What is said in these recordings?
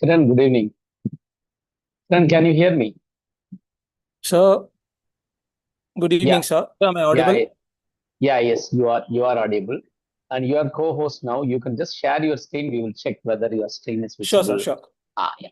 Kiran, good evening. Kiran, can you hear me? Sir, good Yeah, evening, sir. Am I yeah, audible? yes, you are audible. And you are co-host now. You can just share your screen. We will check whether your screen is Sure, sir, visible. sure. Yeah.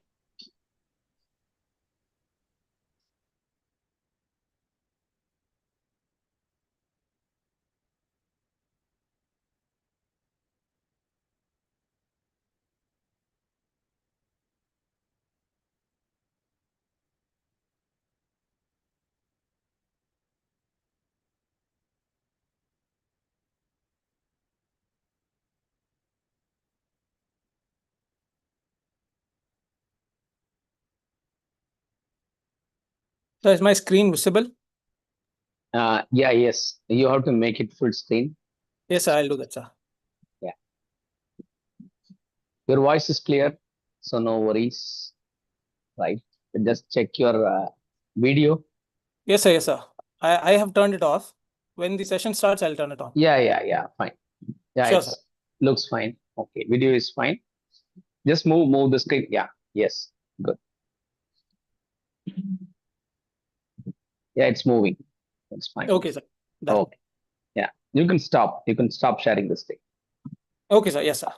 So is my screen visible? Yes. You have to make it full screen. Yes, sir, I'll do that, sir. Yeah. Your voice is clear, so no worries. Right. Just check your video. Yes, sir, yes, sir. I have turned it off. When the session starts, I'll turn it on. Yeah. Fine. Yeah, Sure, sir. it's looks fine. Okay. Video is fine. Just move the screen. Yeah. Yes. Good. Yeah, it's moving. It's fine. Okay, sir. Done. Okay. Yeah. You can stop. You can stop sharing the screen. Okay, sir. Yes, sir.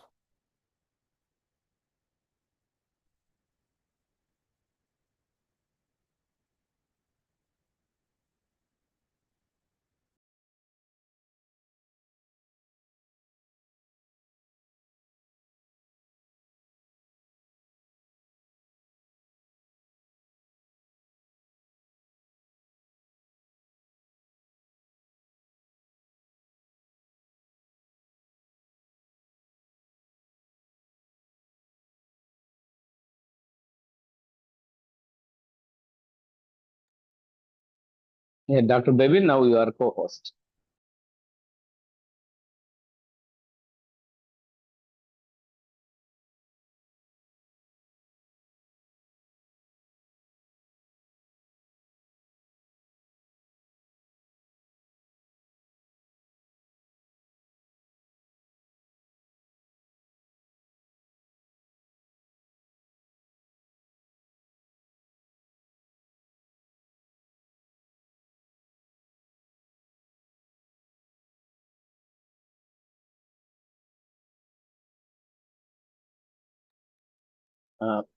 Yeah, Dr. Bebin, now you are co-host.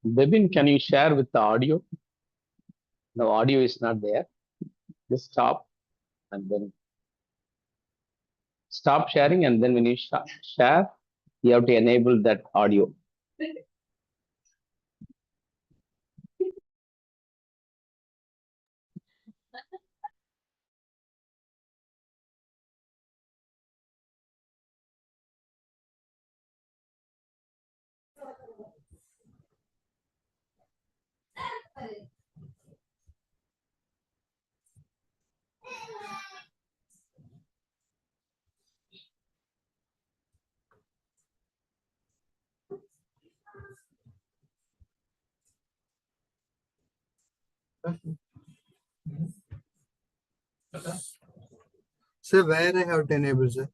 Bebin, can you share with the audio? The audio is not there. Just stop and then stop sharing, and then when you share, you have to enable that audio. So where I have to enable, sir?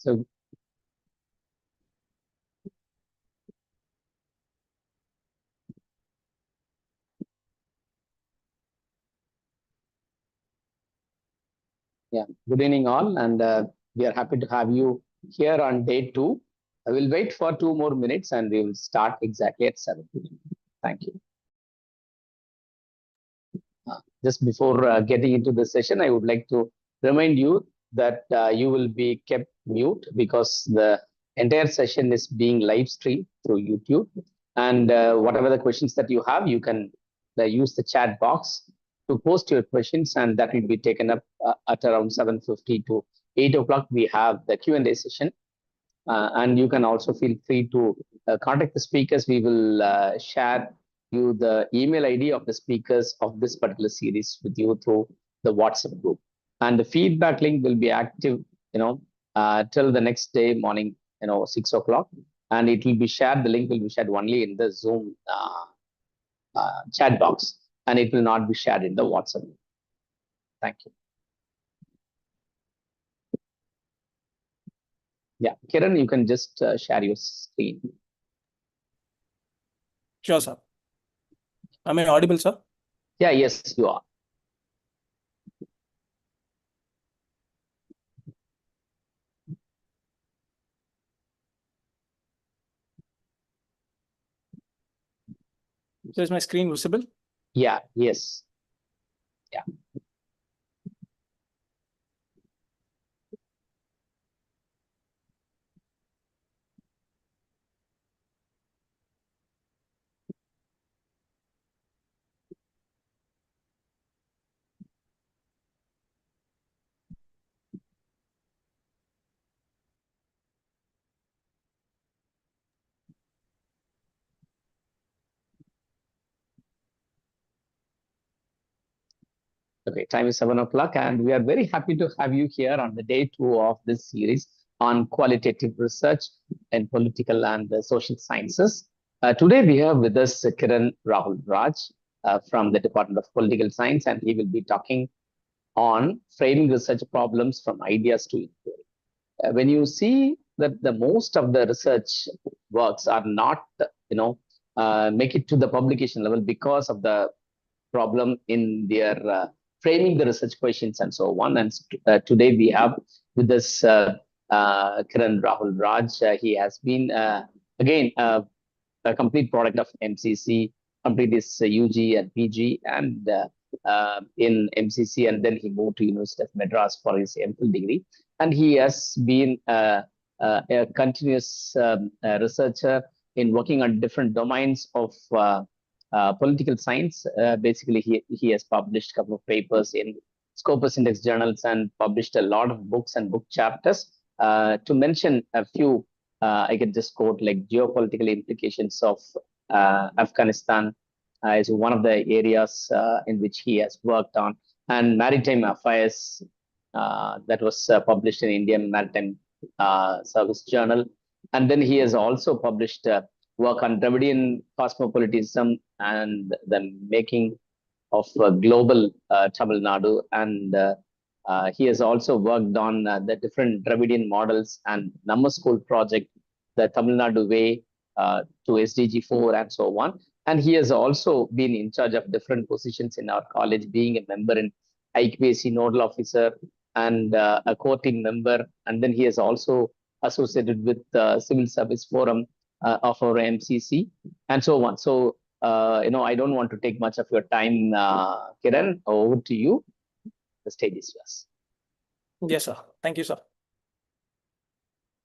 So yeah, good evening all, and we are happy to have you here on day 2. I will wait for 2 more minutes and we will start exactly at 7 p.m. Thank you. Just before getting into the session, I would like to remind you that you will be kept mute because the entire session is being live streamed through YouTube. And whatever the questions that you have, you can use the chat box to post your questions, and that will be taken up at around 7:50 to 8 o'clock. We have the Q&A session. And you can also feel free to contact the speakers. We will share you the email ID of the speakers of this particular series with you through the WhatsApp group. And the feedback link will be active, till the next day morning, 6 o'clock. And it will be shared. The link will be shared only in the Zoom chat box, and it will not be shared in the WhatsApp. Thank you. Yeah, Kiran, you can just share your screen. Sure, sir. Am I audible, sir? Yeah, yes, you are. So is my screen visible? Yeah, yes. Yeah. Okay, time is 7 o'clock, and we are very happy to have you here on the day 2 of this series on qualitative research in political and social sciences. Today, we have with us Kiran Rahul Raj from the Department of Political Science, and he will be talking on framing research problems from ideas to inquiry. When you see that the most of the research works are not, make it to the publication level because of the problem in their framing the research questions and so on. And today we have with us Kiran Rahul Raj. He has been, again, a complete product of MCC, complete his UG and PG, and in MCC, and then he moved to University of Madras for his MPhil degree. And he has been a continuous researcher in working on different domains of political science. Basically, he has published a couple of papers in Scopus Index journals and published a lot of books and book chapters. To mention a few, I can just quote like geopolitical implications of Afghanistan is one of the areas in which he has worked on, and maritime affairs that was published in Indian Maritime Service Journal. And then he has also published work on Dravidian cosmopolitanism and the making of global Tamil Nadu. And he has also worked on the different Dravidian models and Number School project, the Tamil Nadu way to SDG 4 and so on. And he has also been in charge of different positions in our college, being a member in IQAC nodal officer and a core team member. And then he has also associated with Civil Service Forum of our MCC and so on. So, I don't want to take much of your time, Kiran. Over to you. The stage is yours. Yes, sir. Thank you, sir.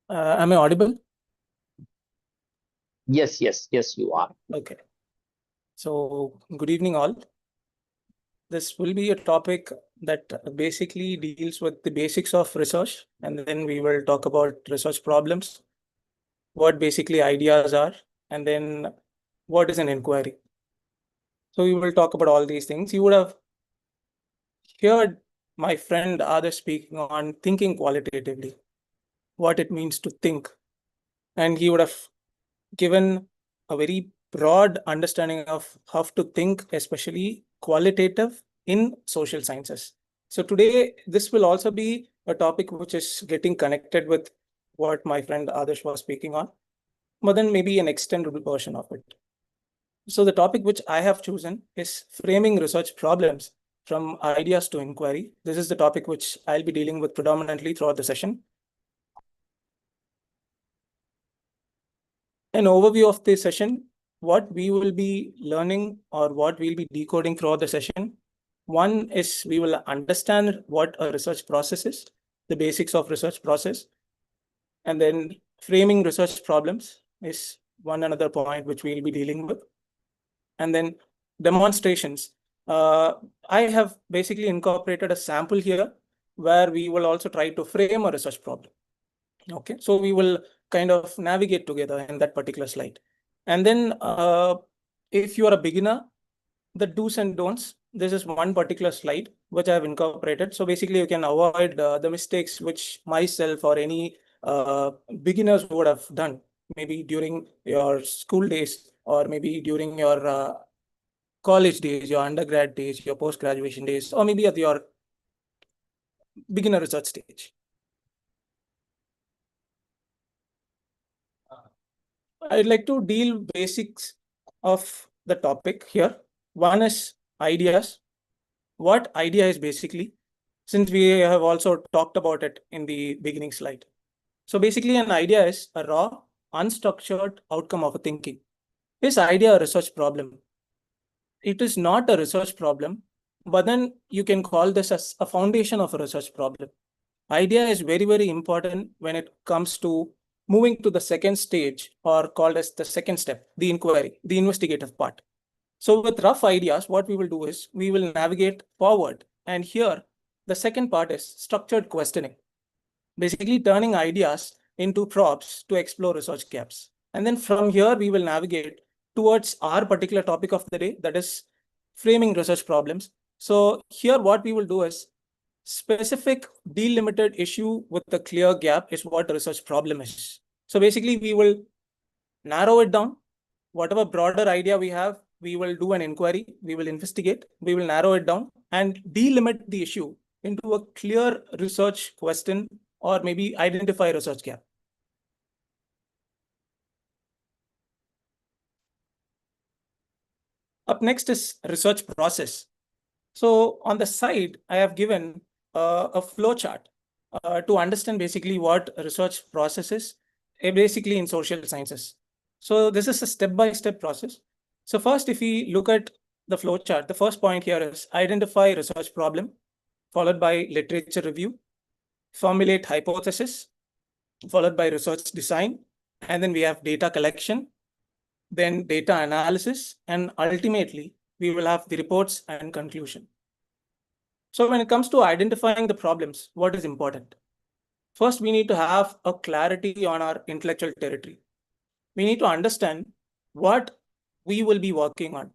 Am I audible? Yes, you are. Okay. So, good evening, all. This will be a topic that basically deals with the basics of research, and then we will talk about research problems, what basically ideas are, and then what is an inquiry. So we will talk about all these things. You would have heard my friend Adarsh speaking on thinking qualitatively, what it means to think. And he would have given a very broad understanding of how to think, especially qualitative in social sciences. So today, this will also be a topic which is getting connected with what my friend Adarsh was speaking on, but then maybe an extended version of it. So the topic which I have chosen is framing research problems from ideas to inquiry. This is the topic which I'll be dealing with predominantly throughout the session. An overview of the session, what we will be learning or what we'll be decoding throughout the session. One is we will understand what a research process is, the basics of research process, and then framing research problems is one another point which we'll be dealing with. And then demonstrations. I have basically incorporated a sample here where we will also try to frame a research problem. Okay, so we will kind of navigate together in that particular slide. And then if you are a beginner, the do's and don'ts, this is one particular slide which I have incorporated. So basically you can avoid the mistakes which myself or any beginners would have done, maybe during your school days or maybe during your college days, your undergrad days, your post-graduation days, or maybe at your beginner research stage. I'd like to deal basics of the topic here. One is ideas. What idea is basically, since we have also talked about it in the beginning slide. So basically an idea is a raw, unstructured outcome of a thinking. Is idea a research problem? It is not a research problem, but then you can call this as a foundation of a research problem. Idea is very, very important when it comes to moving to the second stage, or called as the second step, the inquiry, the investigative part. So with rough ideas, what we will do is we will navigate forward. And here, the second part is structured questioning, basically turning ideas into props to explore research gaps. And then from here, we will navigate towards our particular topic of the day, that is framing research problems. So here, what we will do is specific delimited issue with a clear gap is what a research problem is. So basically, we will narrow it down. Whatever broader idea we have, we will do an inquiry, we will investigate, we will narrow it down and delimit the issue into a clear research question or maybe identify a research gap. Up next is research process. So on the side, I have given a flow chart to understand basically what research process is, basically in social sciences. So this is a step-by-step process. So first, if we look at the flow chart, the first point here is identify research problem, followed by literature review, formulate hypothesis, followed by research design, and then we have data collection, then data analysis, and ultimately we will have the reports and conclusion. So when it comes to identifying the problems, what is important? First, we need to have a clarity on our intellectual territory. We need to understand what we will be working on.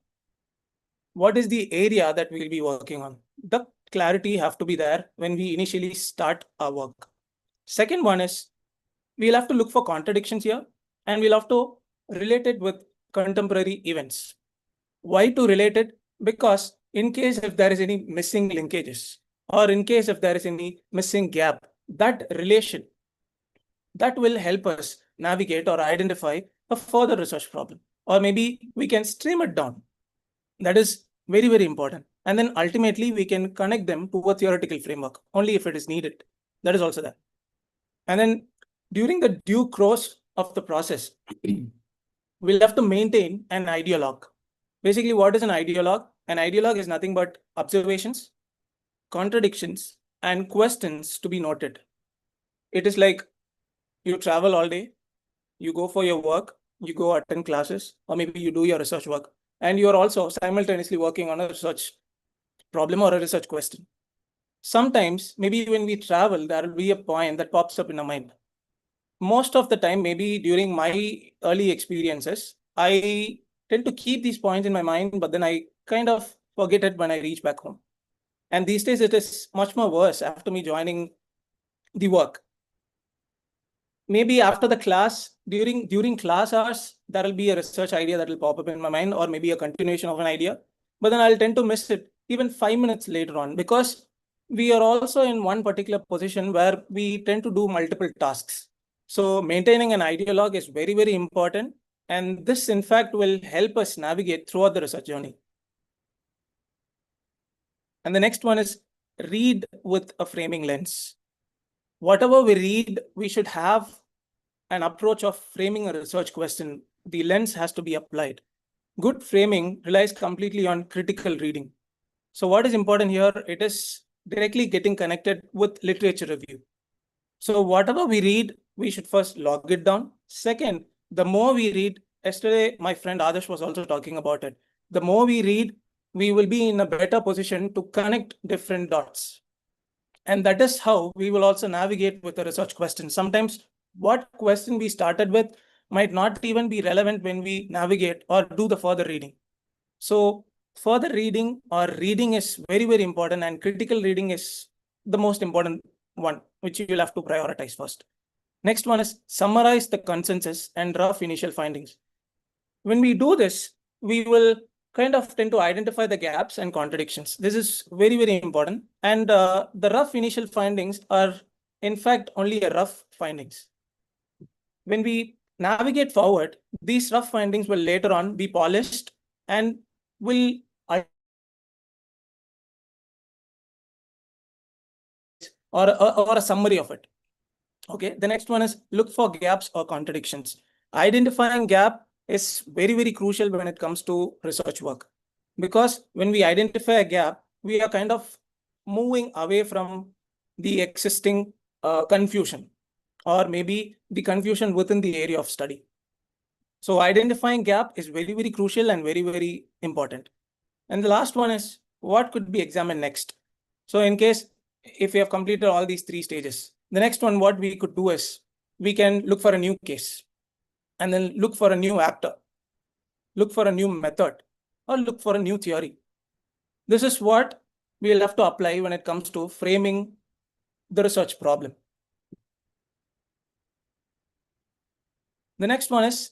What is the area that we will be working on? The clarity have to be there when we initially start our work. Second one is we'll have to look for contradictions here, and we'll have to relate it with contemporary events. Why to relate it? Because in case if there is any missing linkages, or in case if there is any missing gap, that relation, that will help us navigate or identify a further research problem. Or maybe we can stream it down. That is very, very important. And then ultimately we can connect them to a theoretical framework, only if it is needed. That is also there. And then during the due course of the process, we'll have to maintain an ideologue. Basically, what is an ideologue? An ideologue is nothing but observations, contradictions, and questions to be noted. It is like you travel all day, you go for your work, you go attend classes, or maybe you do your research work, and you are also simultaneously working on a research problem or a research question. Sometimes, maybe when we travel, there will be a point that pops up in our mind. Most of the time, maybe during my early experiences, I tend to keep these points in my mind, but then I kind of forget it when I reach back home. And these days, it is much more worse after me joining the work. Maybe after the class, during class hours, there will be a research idea that will pop up in my mind, or maybe a continuation of an idea. But then I'll tend to miss it even 5 minutes later on, because we are also in one particular position where we tend to do multiple tasks. So maintaining an ideologue is very, very important. And this, in fact, will help us navigate throughout the research journey. And the next one is read with a framing lens. Whatever we read, we should have an approach of framing a research question. The lens has to be applied. Good framing relies completely on critical reading. So what is important here? It is directly getting connected with literature review. So whatever we read, we should first log it down. Second, the more we read, yesterday my friend Adarsh was also talking about it. The more we read, we will be in a better position to connect different dots. And that is how we will also navigate with a research question. Sometimes what question we started with might not even be relevant when we navigate or do the further reading. So further reading or reading is very, very important, and critical reading is the most important one, which you will have to prioritize first. Next one is summarize the consensus and rough initial findings. When we do this, we will kind of tend to identify the gaps and contradictions. This is very, very important. And the rough initial findings are, in fact, only a rough findings. When we navigate forward, these rough findings will later on be polished and will or a summary of it. Okay, the next one is look for gaps or contradictions. Identifying gap is very, very crucial when it comes to research work, because when we identify a gap, we are kind of moving away from the existing confusion, or maybe the confusion within the area of study. So identifying gap is very, very crucial and very, very important. And the last one is what could be examined next. So in case if we have completed all these three stages, the next one, what we could do is we can look for a new case, and then look for a new actor, look for a new method, or look for a new theory. This is what we'll have to apply when it comes to framing the research problem. The next one is,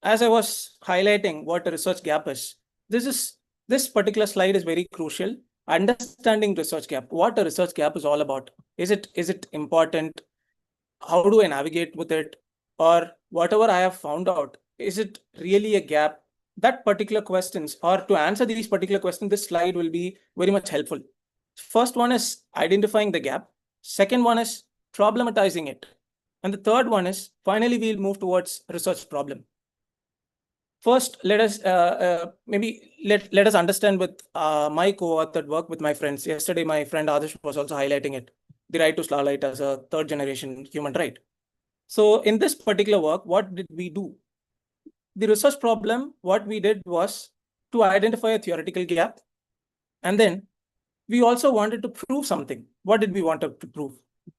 as I was highlighting what a research gap is, this particular slide is very crucial. Understanding research gap, what a research gap is all about. Is it important? How do I navigate with it? Or whatever I have found out, is it really a gap? That particular questions, or to answer these particular questions, this slide will be very much helpful. First one is identifying the gap. Second one is problematizing it. And the third one is finally we'll move towards research problem. First, let us let us understand with my co-authored work with my friends. Yesterday, my friend Adarsh was also highlighting it, the right to starlight as a third generation human right. So in this particular work, what did we do? The research problem, what we did was to identify a theoretical gap. And then we also wanted to prove something. What did we want to prove?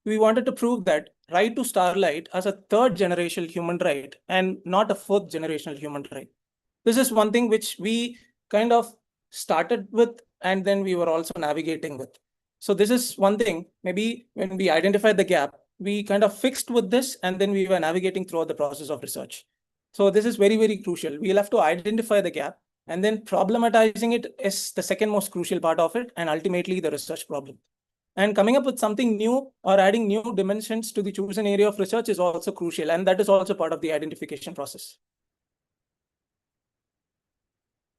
We wanted to prove that right to starlight as a third generational human right and not a fourth generational human right. This is one thing which we kind of started with, and then we were also navigating with. So this is one thing, maybe when we identified the gap, we kind of fixed with this, and then we were navigating throughout the process of research. So this is very, very crucial. We'll have to identify the gap, and then problematizing it is the second most crucial part of it, and ultimately the research problem. And coming up with something new or adding new dimensions to the chosen area of research is also crucial, and that is also part of the identification process.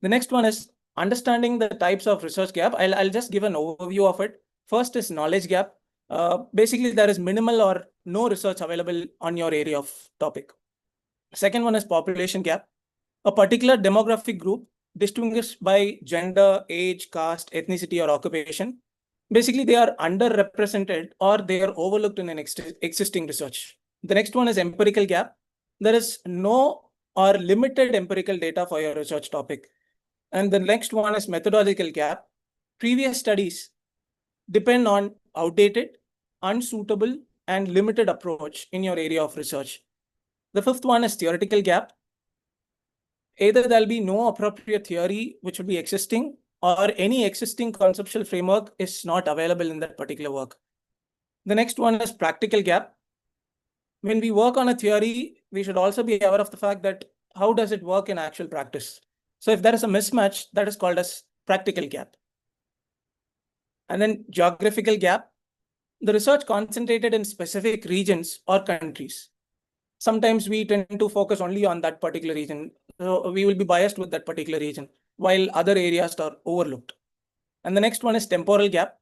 The next one is understanding the types of research gap. I'll just give an overview of it. First is knowledge gap. Basically, there is minimal or no research available on your area of topic. Second one is population gap. A particular demographic group distinguished by gender, age, caste, ethnicity, or occupation. Basically, they are underrepresented or they are overlooked in an existing research. The next one is empirical gap. There is no or limited empirical data for your research topic. And the next one is methodological gap. Previous studies depend on outdated, unsuitable, and limited approach in your area of research. The fifth one is theoretical gap. Either there'll be no appropriate theory which will be existing, or any existing conceptual framework is not available in that particular work. The next one is practical gap. When we work on a theory, we should also be aware of the fact that how does it work in actual practice? So if there is a mismatch, that is called as practical gap. And then geographical gap, the research concentrated in specific regions or countries. sometimes we tend to focus only on that particular region. So we will be biased with that particular region, while other areas are overlooked. And the next one is temporal gap.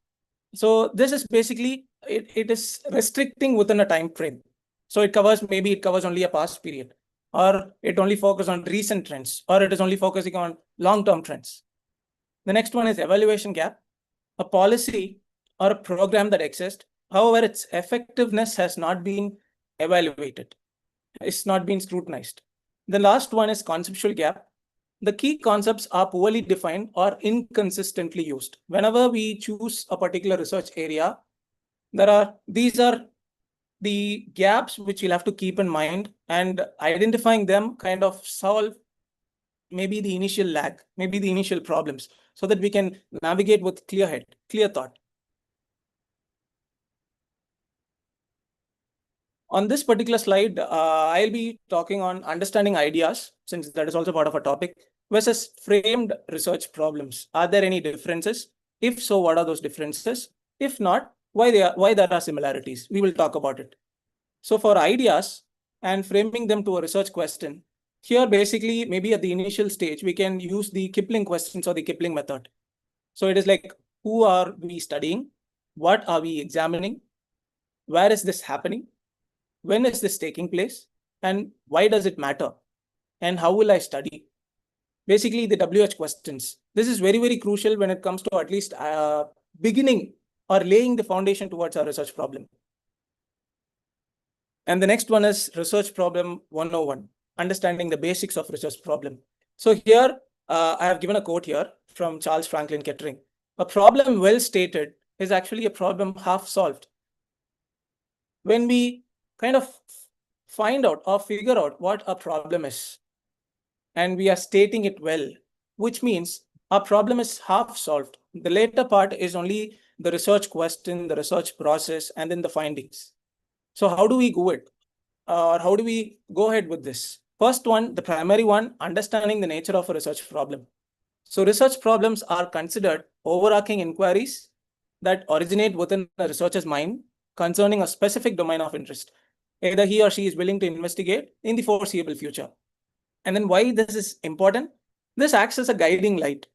So this is basically, it is restricting within a time frame. So maybe it covers only a past period, or it only focuses on recent trends, or it is only focusing on long-term trends. The next one is evaluation gap. A policy or a program that exists, however, its effectiveness has not been evaluated. It's not been scrutinized. The last one is conceptual gap. The key concepts are poorly defined or inconsistently used. Whenever we choose a particular research area, these are the gaps which we'll have to keep in mind, and identifying them kind of solve maybe the initial lag, maybe the initial problems, so that we can navigate with clear head, clear thought. On this particular slide, I'll be talking on understanding ideas, since that is also part of our topic, versus framed research problems. Are there any differences? If so, what are those differences? If not, why there are similarities? We will talk about it. So for ideas and framing them to a research question, here basically maybe at the initial stage, we can use the Kipling questions or the Kipling method. So it is like, who are we studying? What are we examining? Where is this happening? When is this taking place? And why does it matter? And how will I study? Basically, the WH questions. This is very, very crucial when it comes to at least beginning or laying the foundation towards our research problem. And the next one is research problem 101, understanding the basics of research problem. So here, I have given a quote here from Charles Franklin Kettering. A problem well stated is actually a problem half solved. When we kind of find out or figure out what a problem is, and we are stating it well, which means our problem is half solved. The later part is only the research question, the research process, and then the findings. So how do we go it? Or how do we go ahead with this? First one, the primary one, understanding the nature of a research problem. So research problems are considered overarching inquiries that originate within a researcher's mind concerning a specific domain of interest. Either he or she is willing to investigate in the foreseeable future. And then why this is important? This acts as a guiding light.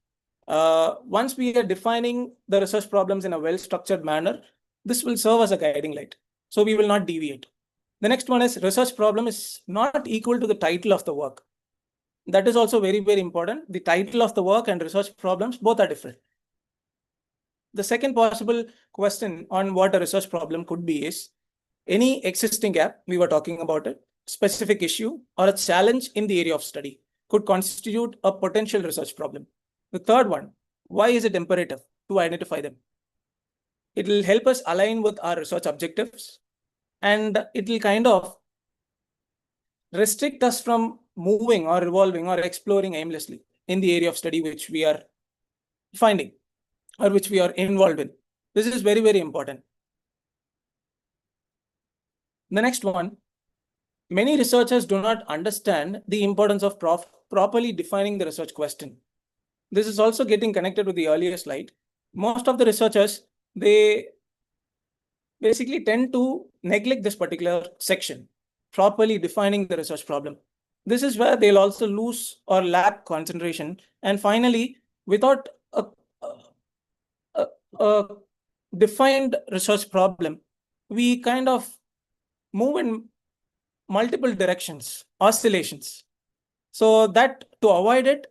Once we are defining the research problems in a well-structured manner, this will serve as a guiding light. So we will not deviate. The next one is research problem is not equal to the title of the work. That is also very, very important. The title of the work and research problems, both are different. The second possible question on what a research problem could be is any existing gap, we were talking about it, specific issue, or a challenge in the area of study could constitute a potential research problem. The third one, why is it imperative to identify them? It will help us align with our research objectives, and it will kind of restrict us from moving or revolving or exploring aimlessly in the area of study which we are finding or which we are involved in. This is very, very important. The next one, many researchers do not understand the importance of properly defining the research question. This is also getting connected with the earlier slide. Most of the researchers, they basically tend to neglect this particular section, properly defining the research problem. This is where they'll also lose or lack concentration. And finally, without a defined research problem, we kind of move in multiple directions, oscillations. So that to avoid it,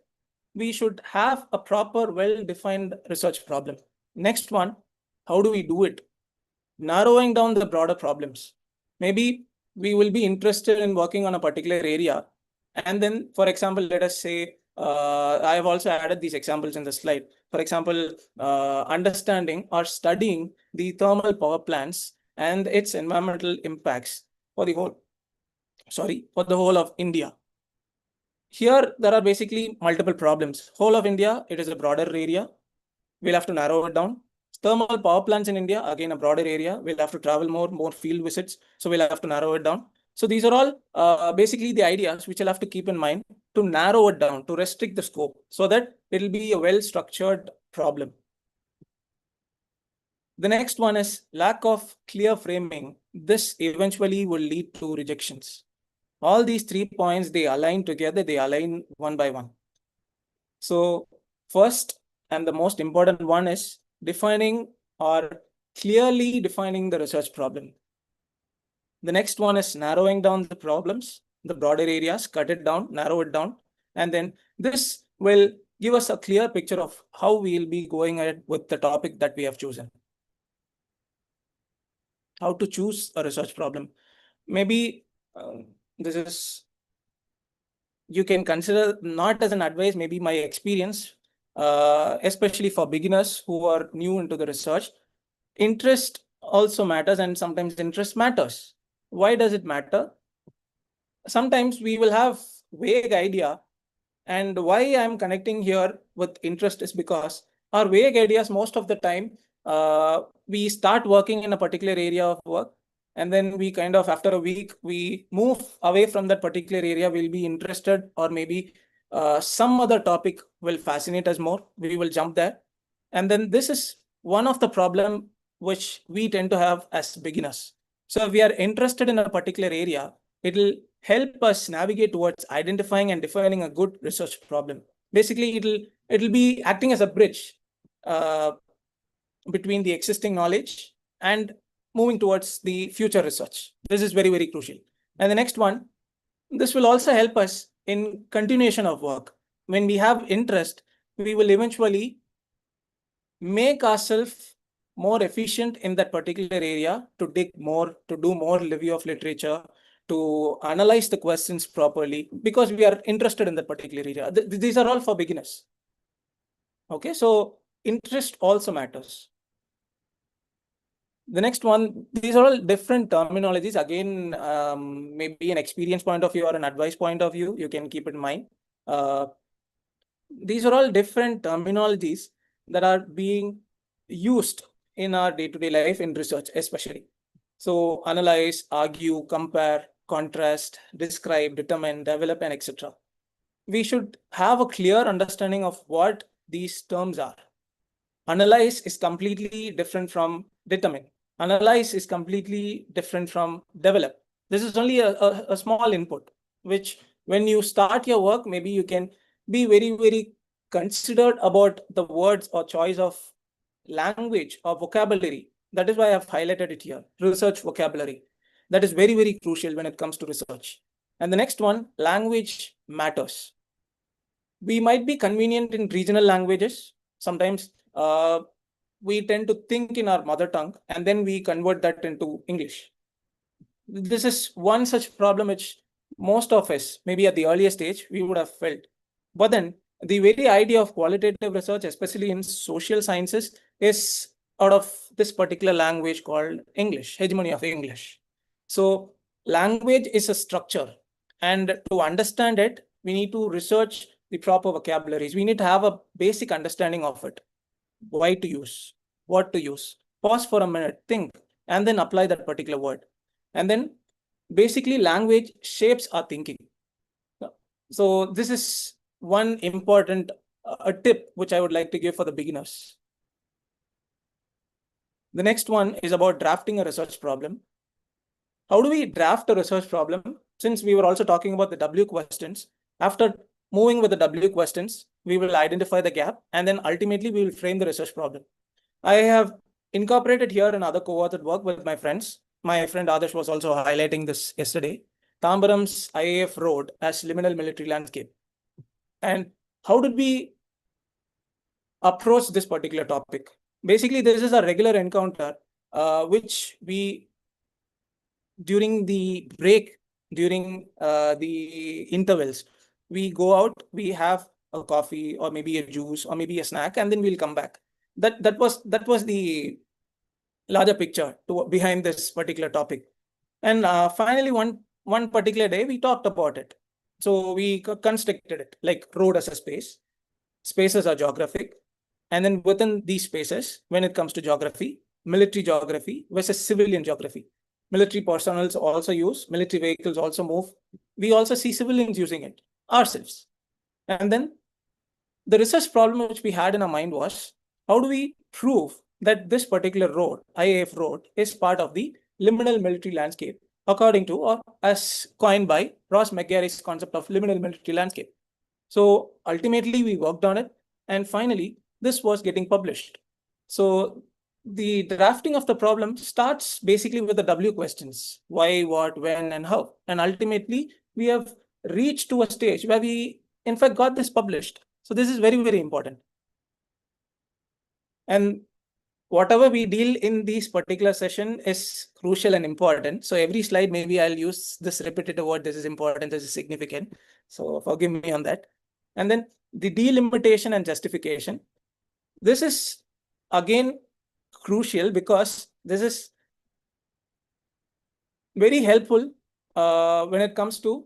we should have a proper, well-defined research problem. Next one, how do we do it? Narrowing down the broader problems. Maybe we will be interested in working on a particular area. And then, for example, let us say, I have also added these examples in the slide. For example, understanding or studying the thermal power plants and its environmental impacts for the whole of India. Here, there are basically multiple problems. Whole of India, it is a broader area. We'll have to narrow it down. Thermal power plants in India, again, a broader area. We'll have to travel more field visits. So we'll have to narrow it down. So these are all basically the ideas which you'll have to keep in mind to narrow it down, to restrict the scope so that it'll be a well-structured problem. The next one is lack of clear framing. This eventually will lead to rejections. All these 3 points, they align together, they align one by one. So first and the most important one is defining or clearly defining the research problem. The next one is narrowing down the problems, the broader areas, cut it down, narrow it down. And then this will give us a clear picture of how we will be going ahead with the topic that we have chosen. How to choose a research problem. Maybe this is, you can consider not as an advice, maybe my experience, especially for beginners who are new into the research. Interest also matters, and sometimes interest matters. Why does it matter? Sometimes we will have vague idea, and why I'm connecting here with interest is because our vague ideas, most of the time, we start working in a particular area of work, and then we kind of, after a week, we move away from that particular area. We'll be interested, or maybe some other topic will fascinate us more. We will jump there. And then this is one of the problem which we tend to have as beginners. So if we are interested in a particular area, it'll help us navigate towards identifying and defining a good research problem. Basically, it'll be acting as a bridge between the existing knowledge and moving towards the future research. This is very, very crucial. And the next one, this will also help us in continuation of work. When we have interest, we will eventually make ourselves more efficient in that particular area, to dig more, to do more review of literature, to analyze the questions properly, because we are interested in that particular area. These are all for beginners. Okay, so interest also matters. The next one, these are all different terminologies. Again, maybe an experience point of view or an advice point of view, you can keep in mind. These are all different terminologies that are being used in our day-to-day life in research, especially. So analyze, argue, compare, contrast, describe, determine, develop, and etc. We should have a clear understanding of what these terms are. Analyze is completely different from determine. Analyze is completely different from develop. This is only a small input, which when you start your work, maybe you can be very, very considered about the words or choice of language or vocabulary. That is why I've highlighted it here, research vocabulary. That is very, very crucial when it comes to research. And the next one, language matters. We might be convenient in regional languages. Sometimes we tend to think in our mother tongue, and then we convert that into English. This is one such problem which most of us, maybe at the earlier stage, we would have felt. But then the very idea of qualitative research, especially in social sciences, is out of this particular language called English, hegemony of English. So language is a structure, and to understand it, we need to research the proper vocabularies. We need to have a basic understanding of it. Why to use, what to use, pause for a minute, think, and then apply that particular word. And then basically language shapes our thinking. So this is one important tip which I would like to give for the beginners. The next one is about drafting a research problem. How do we draft a research problem? Since we were also talking about the W questions, after moving with the W questions, we will identify the gap, and then ultimately we will frame the research problem. I have incorporated here another co-authored work with my friends. My friend Adarsh was also highlighting this yesterday. Tambaram's IAF Road as liminal military landscape. And how did we approach this particular topic? Basically, this is a regular encounter which we, during the break, during the intervals, we go out, we have a coffee or maybe a juice or maybe a snack, and then we'll come back. That was the larger picture behind this particular topic. And finally, one particular day, we talked about it. So we constructed it like road as a space. Spaces are geographic. And then within these spaces, when it comes to geography, military geography versus civilian geography. Military personnel also use, military vehicles also move. We also see civilians using it ourselves. And then the research problem which we had in our mind was, how do we prove that this particular road, IAF road, is part of the liminal military landscape according to, or as coined by Ross McGarry's concept of liminal military landscape. So ultimately, we worked on it, and finally, this was getting published. So the drafting of the problem starts basically with the W questions: why, what, when, and how. And ultimately, we have reached to a stage where we, in fact, got this published. So this is very, very important. And whatever we deal in this particular session is crucial and important. So every slide, maybe I'll use this repetitive word: this is important, this is significant. So forgive me on that. And then the delimitation and justification. This is again crucial because this is very helpful when it comes to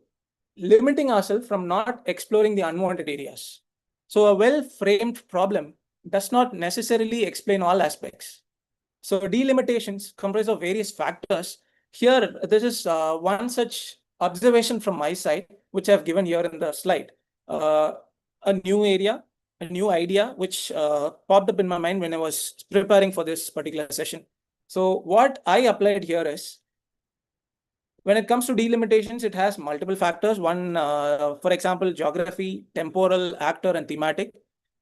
limiting ourselves from not exploring the unwanted areas. So a well-framed problem does not necessarily explain all aspects. So delimitations comprise of various factors. Here, this is one such observation from my side, which I've given here in the slide. A new area, a new idea, which popped up in my mind when I was preparing for this particular session. So what I applied here is, when it comes to delimitations, it has multiple factors. One, for example, geography, temporal, actor, and thematic.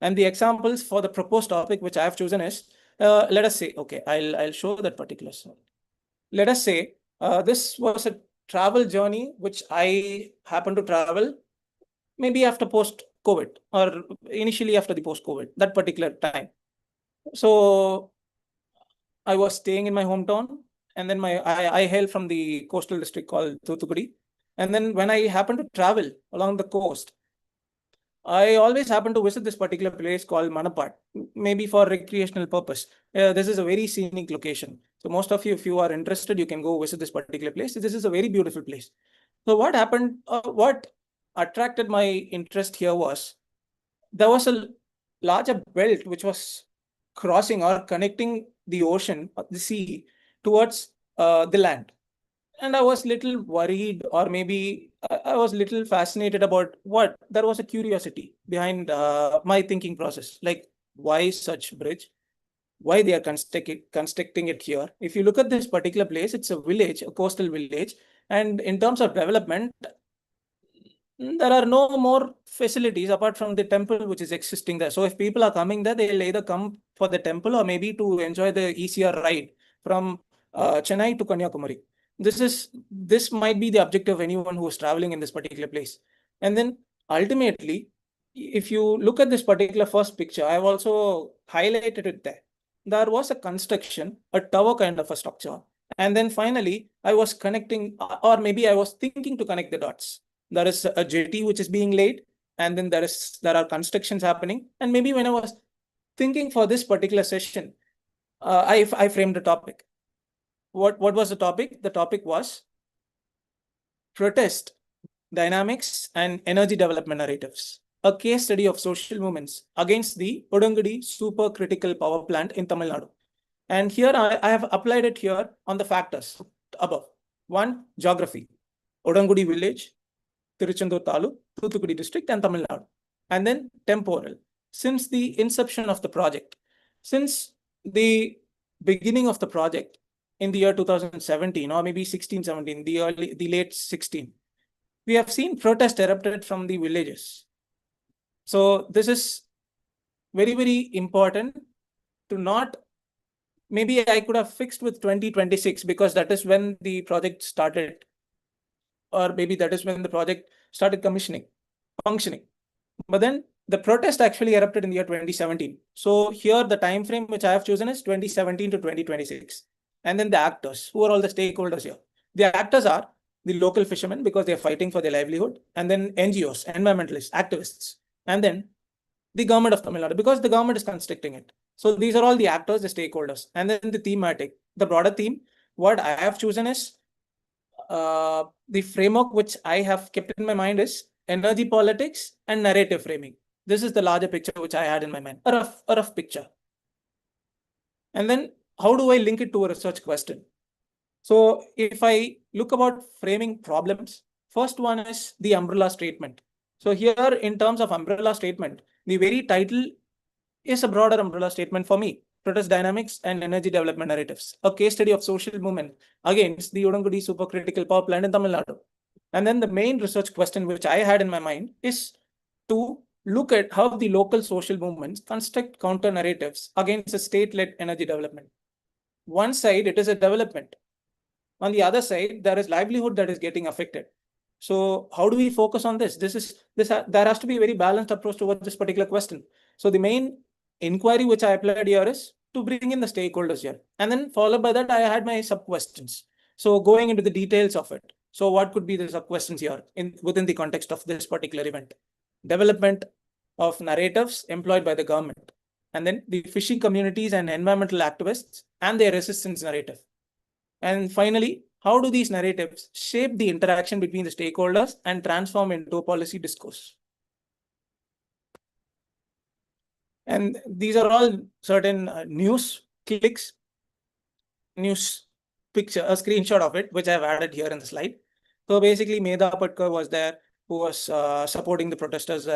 And the examples for the proposed topic, which I have chosen is, let us say, okay, I'll show that particular slide. Let us say this was a travel journey which I happened to travel maybe after post-COVID, or initially after the post-COVID, that particular time. So I was staying in my hometown, and then I hail from the coastal district called Thoothukudi. And then when I happened to travel along the coast, I always happen to visit this particular place called Manapad, maybe for recreational purpose. This is a very scenic location. So most of you, if you are interested, you can go visit this particular place. This is a very beautiful place. So what happened, what attracted my interest here was, there was a larger belt which was crossing or connecting the ocean, the sea, towards the land. And I was little worried, or maybe I was little fascinated about what. There was a curiosity behind my thinking process, like why such bridge, why they are constructing it here. If you look at this particular place, it's a village, a coastal village, and in terms of development, there are no more facilities apart from the temple which is existing there. So if people are coming there, they'll either come for the temple or maybe to enjoy the easier ride from Chennai to Kanyakumari. This might be the objective of anyone who is traveling in this particular place. And then ultimately, if you look at this particular first picture, I've also highlighted it there. There was a construction, a tower kind of a structure. And then finally, I was connecting, or maybe I was thinking to connect the dots. There is a jetty which is being laid, and then there are constructions happening. And maybe when I was thinking for this particular session, I framed the topic. What was the topic? The topic was protest, dynamics, and energy development narratives, a case study of social movements against the Udangudi supercritical power plant in Tamil Nadu. And here I have applied it here on the factors above. One, geography, Udangudi village, Tiruchendur Taluk, Thoothukudi district, and Tamil Nadu. And then temporal, since the inception of the project, since the beginning of the project in the year 2017, or maybe 16, 17, the late 16, we have seen protest erupted from the villages. So this is very, very important to not, maybe I could have fixed with 2026 because that is when the project started, or maybe that is when the project started functioning. But then the protest actually erupted in the year 2017. So here the time frame which I have chosen is 2017 to 2026. And then the actors, who are all the stakeholders here? The actors are the local fishermen because they're fighting for their livelihood, and then NGOs, environmentalists, activists, and then the government of Tamil Nadu because the government is constructing it. So these are all the actors, the stakeholders. And then the thematic, the broader theme, what I have chosen is the framework which I have kept in my mind is energy politics and narrative framing. This is the larger picture which I had in my mind, a rough picture. And then how do I link it to a research question? So if I look about framing problems, first one is the umbrella statement. So here in terms of umbrella statement, the very title is a broader umbrella statement for me. protest dynamics and energy development narratives, a case study of social movement against the Udangudi supercritical power plant in Tamil Nadu. And then the main research question which I had in my mind is to look at how the local social movements construct counter narratives against a state-led energy development. One side, it is a development. On the other side, there is livelihood that is getting affected. So how do we focus on this? There has to be a very balanced approach towards this particular question. So the main inquiry which I applied here is to bring in the stakeholders here. And then followed by that, I had my sub-questions. So going into the details of it. So what could be the sub-questions here within the context of this particular event? Development of narratives employed by the government. And then the fishing communities and environmental activists and their resistance narrative. And finally, how do these narratives shape the interaction between the stakeholders and transform into a policy discourse? And these are all certain news clicks, news picture, a screenshot of it, which I've added here in the slide. So basically, Medha Patkar was there, who was supporting the protesters,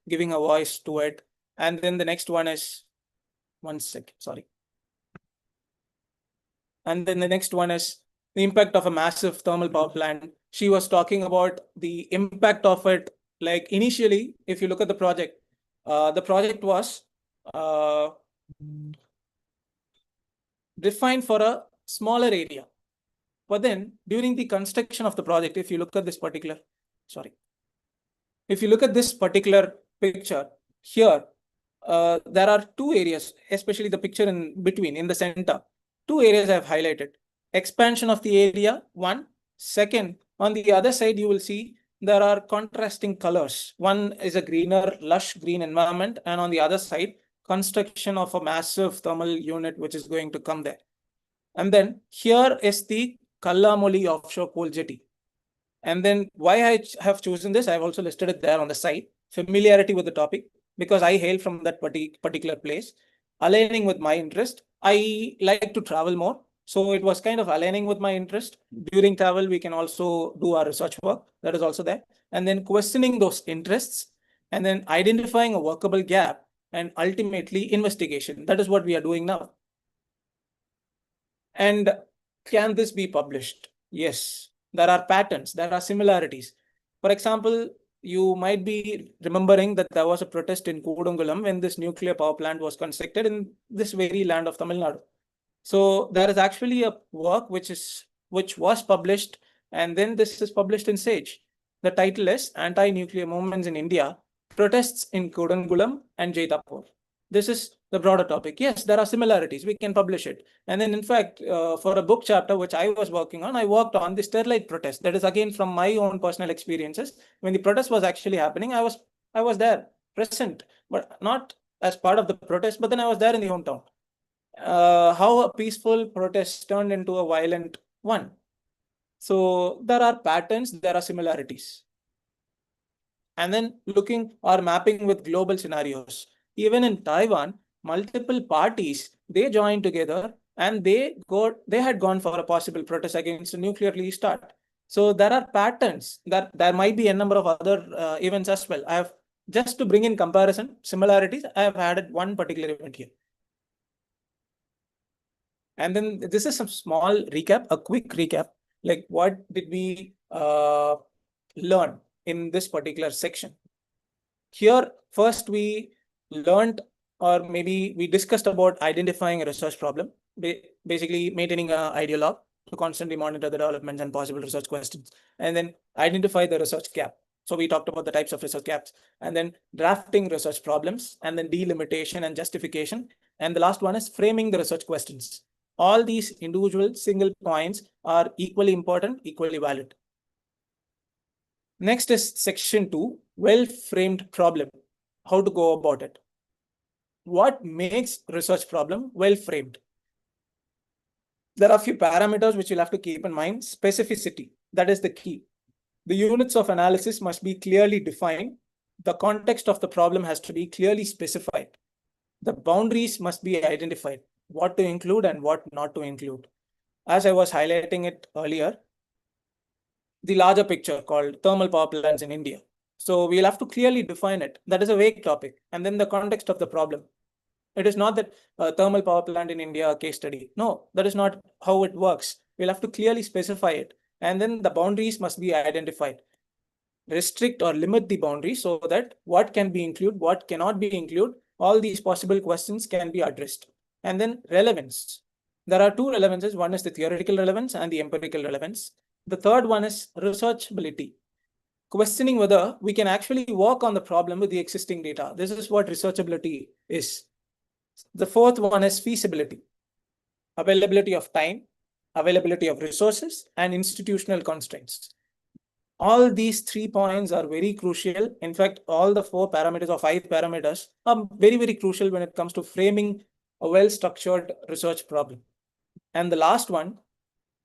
giving a voice to it. And then the next one is, one second, sorry. And then the next one is the impact of a massive thermal power plant. She was talking about the impact of it. Like initially, if you look at the project was defined for a smaller area. But then during the construction of the project, if you look at this particular, if you look at this particular picture here, there are two areas, especially the picture in between, in the center. Two areas I've highlighted. Expansion of the area, one. Second, on the other side, you will see there are contrasting colors. One is a greener, lush green environment, and on the other side, construction of a massive thermal unit which is going to come there. And then here is the Kallamoli offshore coal jetty. And then why I have chosen this, I've also listed it there on the side. Familiarity with the topic, because I hail from that particular place. Aligning with my interest. I like to travel more. So it was kind of aligning with my interest. During travel, we can also do our research work. That is also there. And then questioning those interests. And then identifying a workable gap. And ultimately, investigation. That is what we are doing now. And can this be published? Yes. There are patterns. There are similarities. For example, you might be remembering that there was a protest in Kodungulam when this nuclear power plant was constructed in this very land of Tamil Nadu. So there is actually a work which was published, and then this is published in Sage. The title is Anti-Nuclear Movements in India, Protests in Kodungulam and Jaitapur. This is the broader topic. Yes, there are similarities. We can publish it. And then, in fact, for a book chapter which I was working on, I worked on the Sterlite protest. That is again from my own personal experiences. When the protest was actually happening, I was there, present, but not as part of the protest. But then I was there in the hometown. How a peaceful protest turned into a violent one. So there are patterns. There are similarities. And then looking or mapping with global scenarios. Even in Taiwan, multiple parties, they joined together and they had gone for a possible protest against a nuclear restart. So there are patterns. There might be a number of other events as well. I have, just to bring in comparison, similarities, I have added one particular event here. And then this is some small recap, a quick recap, like what did we learn in this particular section. Here, first we learned, or maybe we discussed about identifying a research problem, basically maintaining an ideologue to constantly monitor the developments and possible research questions, and then identify the research gap. So we talked about the types of research gaps, and then drafting research problems, and then delimitation and justification. And the last one is framing the research questions. All these individual single points are equally important, equally valid. Next is section 2, well-framed problem. How to go about it. What makes research problem well-framed? There are a few parameters which you'll have to keep in mind. Specificity, that is the key. The units of analysis must be clearly defined. The context of the problem has to be clearly specified. The boundaries must be identified, what to include and what not to include. As I was highlighting it earlier, the larger picture called thermal power plants in India. So we'll have to clearly define it. That is a vague topic. And then the context of the problem. It is not that thermal power plant in India case study. No, that is not how it works. We'll have to clearly specify it. And then the boundaries must be identified. Restrict or limit the boundaries so that what can be included, what cannot be included, all these possible questions can be addressed. And then relevance. There are two relevances. One is the theoretical relevance and the empirical relevance. The third one is researchability. Questioning whether we can actually work on the problem with the existing data. This is what researchability is. The fourth one is feasibility. Availability of time, availability of resources, and institutional constraints. All these 3 points are very crucial. In fact, all the 4 parameters or 5 parameters are very, very crucial when it comes to framing a well-structured research problem. And the last one,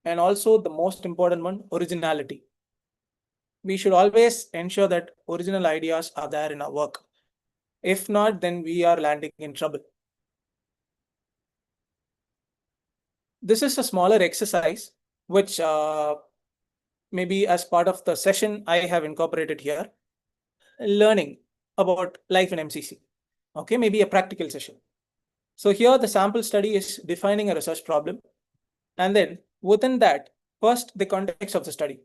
and also the most important one, originality. We should always ensure that original ideas are there in our work. If not, then we are landing in trouble. This is a smaller exercise, which maybe as part of the session I have incorporated here, learning about life in MCC. Okay, maybe a practical session. So here the sample study is defining a research problem. And then within that, first the context of the study.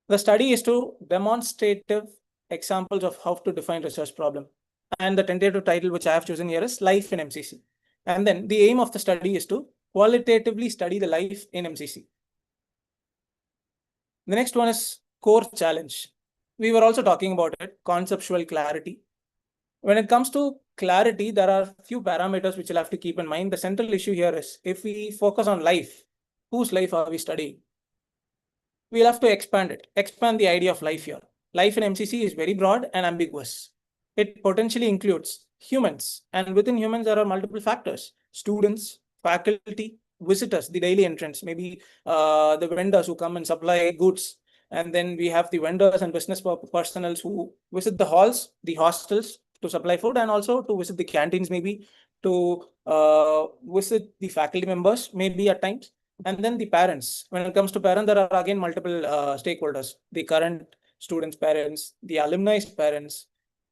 The study is to demonstrative examples of how to define research problem. And the tentative title which I have chosen here is Life in MCC. And then the aim of the study is to qualitatively study the life in MCC. The next one is core challenge. We were also talking about it, conceptual clarity. When it comes to clarity, there are a few parameters which you'll have to keep in mind. The central issue here is if we focus on life, whose life are we studying? We'll have to expand it, expand the idea of life here. Life in MCC is very broad and ambiguous. It potentially includes humans, and within humans, there are multiple factors: students, faculty, visitors, the daily entrants, maybe the vendors who come and supply goods. And then we have the vendors and business personnel who visit the halls, the hostels to supply food, and also to visit the canteens, maybe to visit the faculty members, maybe at times. And then the parents. When it comes to parents, there are again multiple stakeholders: the current students' parents, the alumni's parents,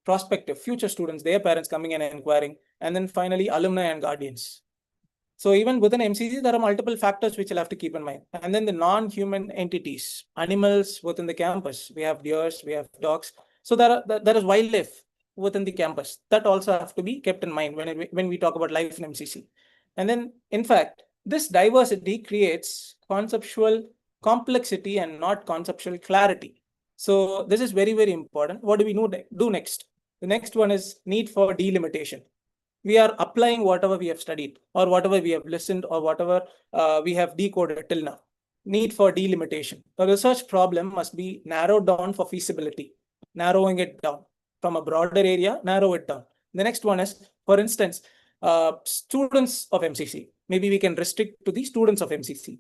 prospective future students, their parents coming and inquiring, and then finally alumni and guardians. So even within MCC, there are multiple factors which you'll have to keep in mind. And then the non-human entities, animals within the campus. We have deers, we have dogs. So there is wildlife within the campus. That also have to be kept in mind when we talk about life in MCC. And then, in fact, this diversity creates conceptual complexity and not conceptual clarity. So this is very, very important. What do we do next? The next one is need for delimitation. We are applying whatever we have studied or whatever we have listened or whatever we have decoded till now. Need for delimitation. The research problem must be narrowed down for feasibility, narrowing it down from a broader area, narrow it down. The next one is, for instance, students of MCC. Maybe we can restrict to the students of MCC.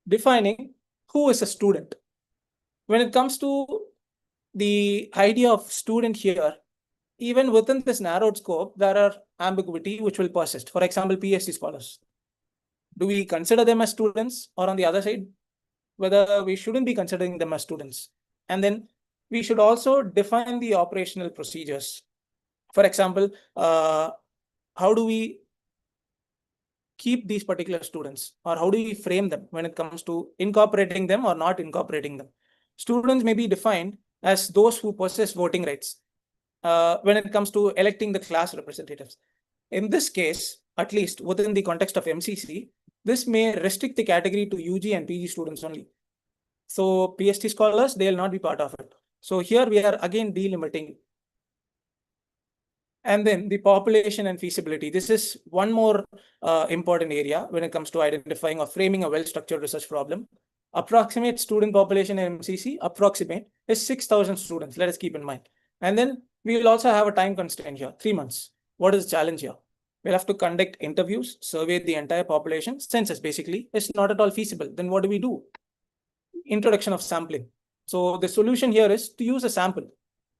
Defining who is a student. When it comes to the idea of student here, even within this narrowed scope, there are ambiguity which will persist. For example, PhD scholars. Do we consider them as students, or on the other side, whether we shouldn't be considering them as students? And then we should also define the operational procedures. For example, how do we keep these particular students, or how do we frame them when it comes to incorporating them or not incorporating them? Students may be defined as those who possess voting rights when it comes to electing the class representatives. In this case, at least within the context of MCC, this may restrict the category to UG and PG students only. So PhD scholars, they will not be part of it. So here we are again delimiting. And then the population and feasibility. This is one more important area when it comes to identifying or framing a well-structured research problem. Approximate student population in MCC, approximate, is 6,000 students. Let us keep in mind. And then we will also have a time constraint here, 3 months. What is the challenge here? We'll have to conduct interviews, survey the entire population. Census basically is not at all feasible. Then what do we do? Introduction of sampling. So the solution here is to use a sample.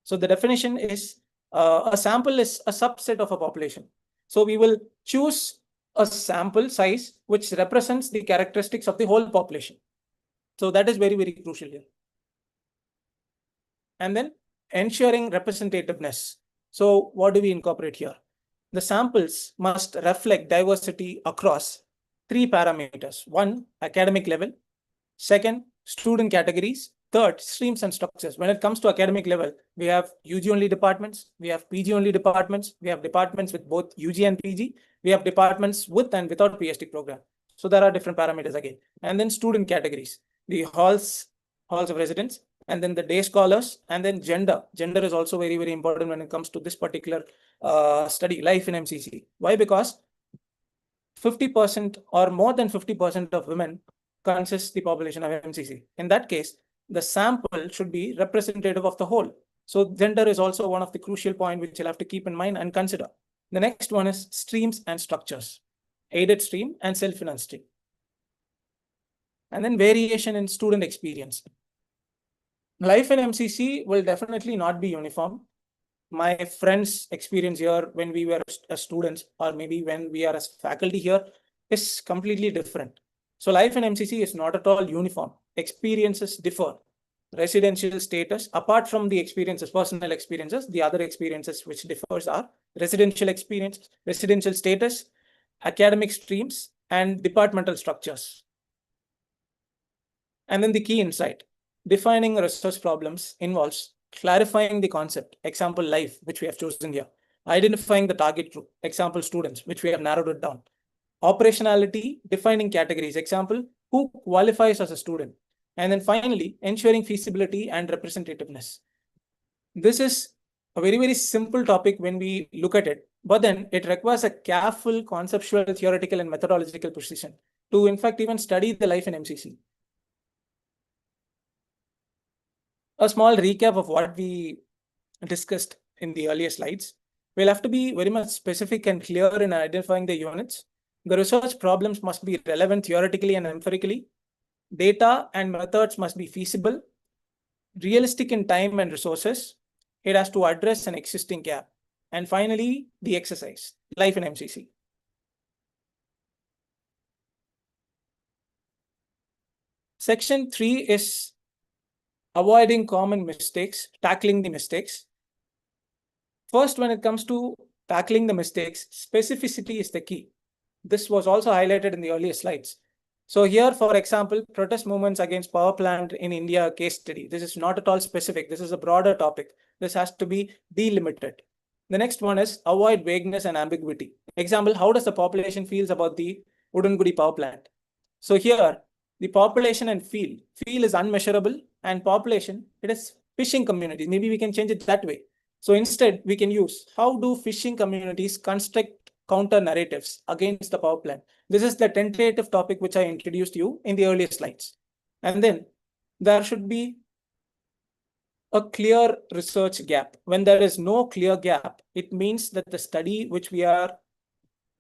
So the definition is a sample is a subset of a population. So we will choose a sample size which represents the characteristics of the whole population. So that is very, very crucial here. And then ensuring representativeness. So what do we incorporate here? The samples must reflect diversity across three parameters. One, academic level. Second, student categories. Third, streams and structures. When it comes to academic level, we have UG only departments, we have PG only departments, we have departments with both UG and PG, we have departments with and without PhD program. So there are different parameters again. And then student categories, the halls of residence, and then the day scholars, and then gender. Gender is also very, very important when it comes to this particular study, life in MCC. Why? Because 50% or more than 50% of women consists the population of MCC. In that case, the sample should be representative of the whole. So gender is also one of the crucial points which you'll have to keep in mind and consider. The next one is streams and structures, aided stream and self-financed stream. And then variation in student experience. Life in MCC will definitely not be uniform. My friends' experience here when we were as students, or maybe when we are as faculty here, is completely different. So life in MCC is not at all uniform. Experiences differ. Residential status, apart from the experiences, personal experiences, the other experiences which differs are residential experience, residential status, academic streams, and departmental structures. And then the key insight, defining research problems involves clarifying the concept, example life, which we have chosen here, identifying the target group, example students, which we have narrowed it down, operationality, defining categories, example who qualifies as a student, and then finally ensuring feasibility and representativeness. This is a very, very simple topic when we look at it, but then it requires a careful conceptual, theoretical, and methodological precision to in fact even study the life in MCC. A small recap of what we discussed in the earlier slides. We'll have to be very much specific and clear in identifying the units. The research problems must be relevant theoretically and empirically. Data and methods must be feasible, realistic in time and resources. It has to address an existing gap. And finally, the exercise, life in MCC. Section 3 is avoiding common mistakes, tackling the mistakes. First, when it comes to tackling the mistakes, specificity is the key. This was also highlighted in the earlier slides. So here, for example, protest movements against power plant in India case study. This is not at all specific. This is a broader topic. This has to be delimited. The next one is avoid vagueness and ambiguity. Example, how does the population feels about the Udangudi power plant? So here, the population and feel is unmeasurable, and population, it is fishing communities. Maybe we can change it that way. So instead, we can use how do fishing communities construct counter narratives against the power plant. This is the tentative topic which I introduced you in the earlier slides. And then there should be a clear research gap. When there is no clear gap, it means that the study which we are